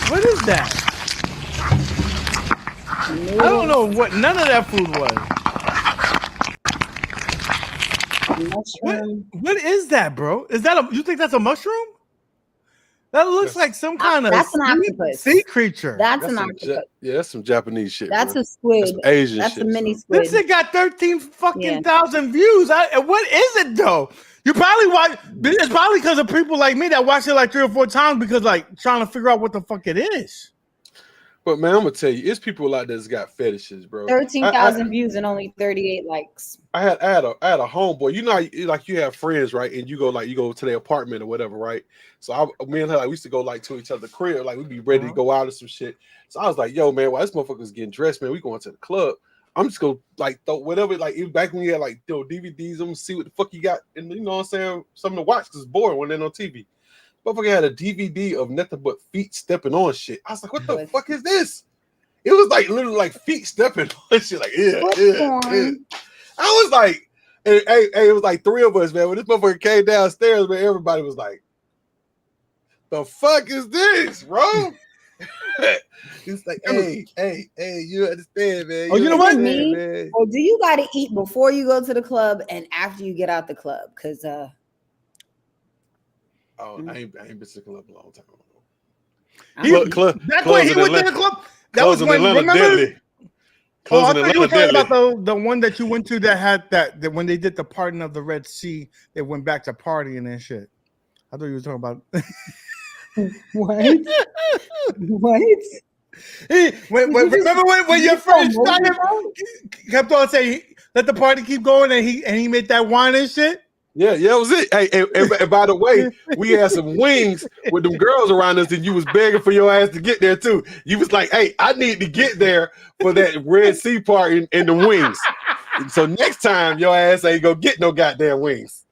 What is that? I don't know what none of that food was. What is that, bro? Is that you think that's a mushroom? That looks like some kind of that's an octopus. Sea creature. That's an octopus. Yeah, that's some Japanese shit. That's bro. a squid. That's Asian that's shit. A mini squid. This shit got 13 fucking thousand views. What is it though? You probably watch. It's probably because of people like me that watch it like 3 or 4 times because like trying to figure out what the fuck it is. But man, I'm gonna tell you, it's people out there that's got fetishes, bro. 13,000 views and only 38 likes. I had a homeboy. You know, like you have friends, right? And you go to their apartment or whatever, right? So me and her, we used to go like to each other's crib, like we'd be ready to go out or some shit. So I was like, "Yo, man, while this motherfucker's getting dressed, man, we going to the club. I'm just gonna like throw whatever, like even back when you had like DVDs, I'm gonna see what the fuck you got, and you know what I'm saying, something to watch because it's boring when they're on TV." Motherfucker had a DVD of nothing but feet stepping on shit. I was like, "What the fuck is this?" It was like literally like feet stepping on shit. Like, yeah. I was like, hey, it was like 3 of us, man. When this motherfucker came downstairs, man, everybody was like, "The fuck is this, bro?" It's like, hey, you understand, man? Oh, you know what? Man. Or do you got to eat before you go to the club and after you get out the club? Because I ain't been to the club a long time ago. That's when he went to the club. That was when Atlanta Deadly. Oh, I thought you were talking about the one that you went to that had that when they did the Pardon of the Red Sea, they went back to partying and shit. I thought you were talking about what? Remember when your friend kept on saying let the party keep going and he made that wine and shit? Yeah, that was it. Hey, and by the way, we had some wings with them girls around us, and you was begging for your ass to get there too. You was like, "Hey, I need to get there for that Red Sea party and the wings." And so next time, your ass ain't gonna get no goddamn wings.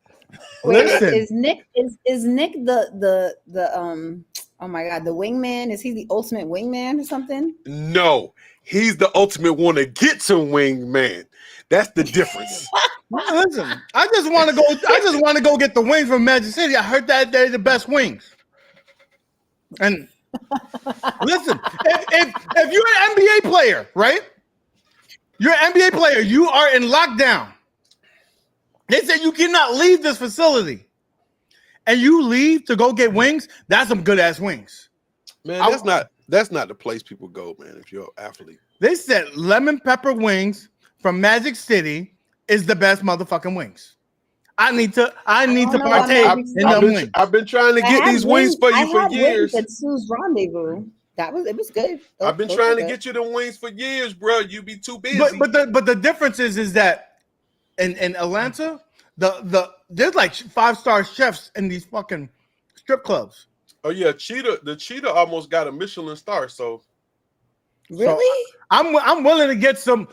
Wait, is Nick the oh my god, the wingman? Is he the ultimate wingman or something? No, he's the ultimate one to get to wingman. That's the difference. Listen, I just want to go get the wings from Magic City. I heard that they're the best wings. And listen, if you're an NBA player, right? You're an NBA player. You are in lockdown. They said you cannot leave this facility, and you leave to go get wings. That's some good ass wings, man. That's not the place people go, man. If you're an athlete, they said lemon pepper wings from Magic City is the best motherfucking wings. I need to partake in them wings. I've been trying to get these wings for you for years. At Sue's Rendezvous, it was good. I've been trying to get you the wings for years, bro. You be too busy. But the difference is that in Atlanta, there's like 5-star chefs in these fucking strip clubs. Oh yeah, the Cheetah almost got a Michelin star. So really, so I'm willing to get some.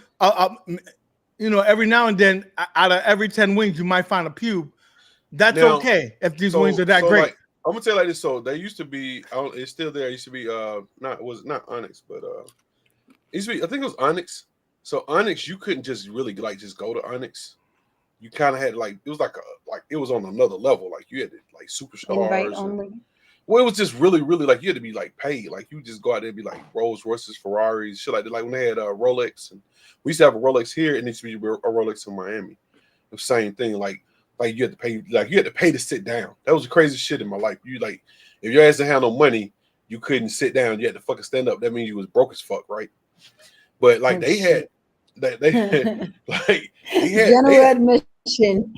Every now and then, out of every 10 wings, you might find a pube. That's okay if these wings are that great. Like, I'm gonna tell you like this. So there used to be, it's still there. It used to be not Onyx, but it used to be. I think it was Onyx. So Onyx, you couldn't just really like just go to Onyx. You kind of had like it was like it was on another level. Like you had to, like superstars. Invite only. Well, it was just really, really like you had to be like paid. Like you just go out there and be like Rolls Royces, Ferraris, shit like that. Like when they had Rolex, and we used to have a Rolex here, and it used to be a Rolex in Miami. The same thing. Like Like you had to pay to sit down. That was the craziest shit in my life. You like if your ass didn't have no money, you couldn't sit down. You had to fucking stand up. That means you was broke as fuck, right? But like they had general admission.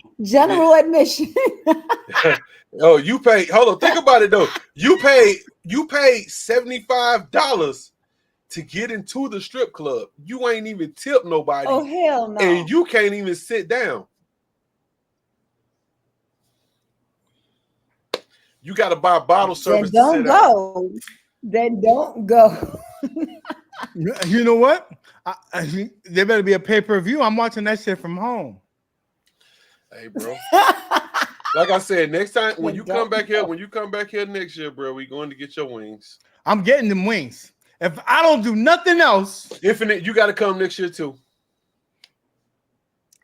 Oh, you pay. Hold on, think about it though. You paid $75 to get into the strip club. You ain't even tip nobody. Oh hell no! And you can't even sit down. You got to buy bottle service. Then don't go. You know what? There better be a pay-per-view. I'm watching that shit from home. Hey, bro. Like I said, next time when you come back here next year, bro, we going to get your wings. I'm getting them wings. If I don't do nothing else, Infinite, you got to come next year too.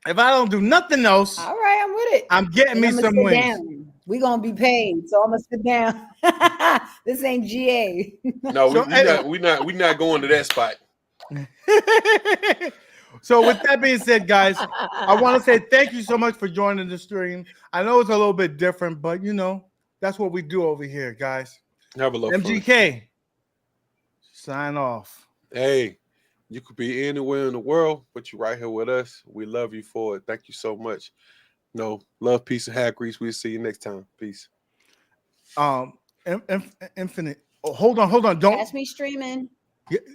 If I don't do nothing else, all right, I'm with it. I'm getting me some wings. We're gonna be paid, so I'm gonna sit down. This ain't GA. No, we're not going to that spot. So with that being said, guys, I want to say thank you so much for joining the stream. I know it's a little bit different, but you know, that's what we do over here, guys. Have a little MGK. fun. Sign off. Hey, you could be anywhere in the world, but you're right here with us. We love you for it. Thank you so much. No, love, peace, and hair grease. We'll see you next time. Peace. Infinite. Oh, hold on. Don't catch me streaming.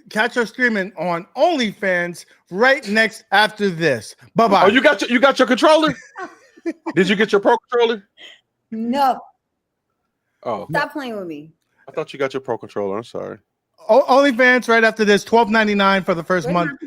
Catch her streaming on OnlyFans right next after this. Bye-bye. Oh, you got your controller? Did you get your pro controller? No. Oh. Stop playing with me. I thought you got your pro controller. I'm sorry. OnlyFans right after this, $12.99 for the first month.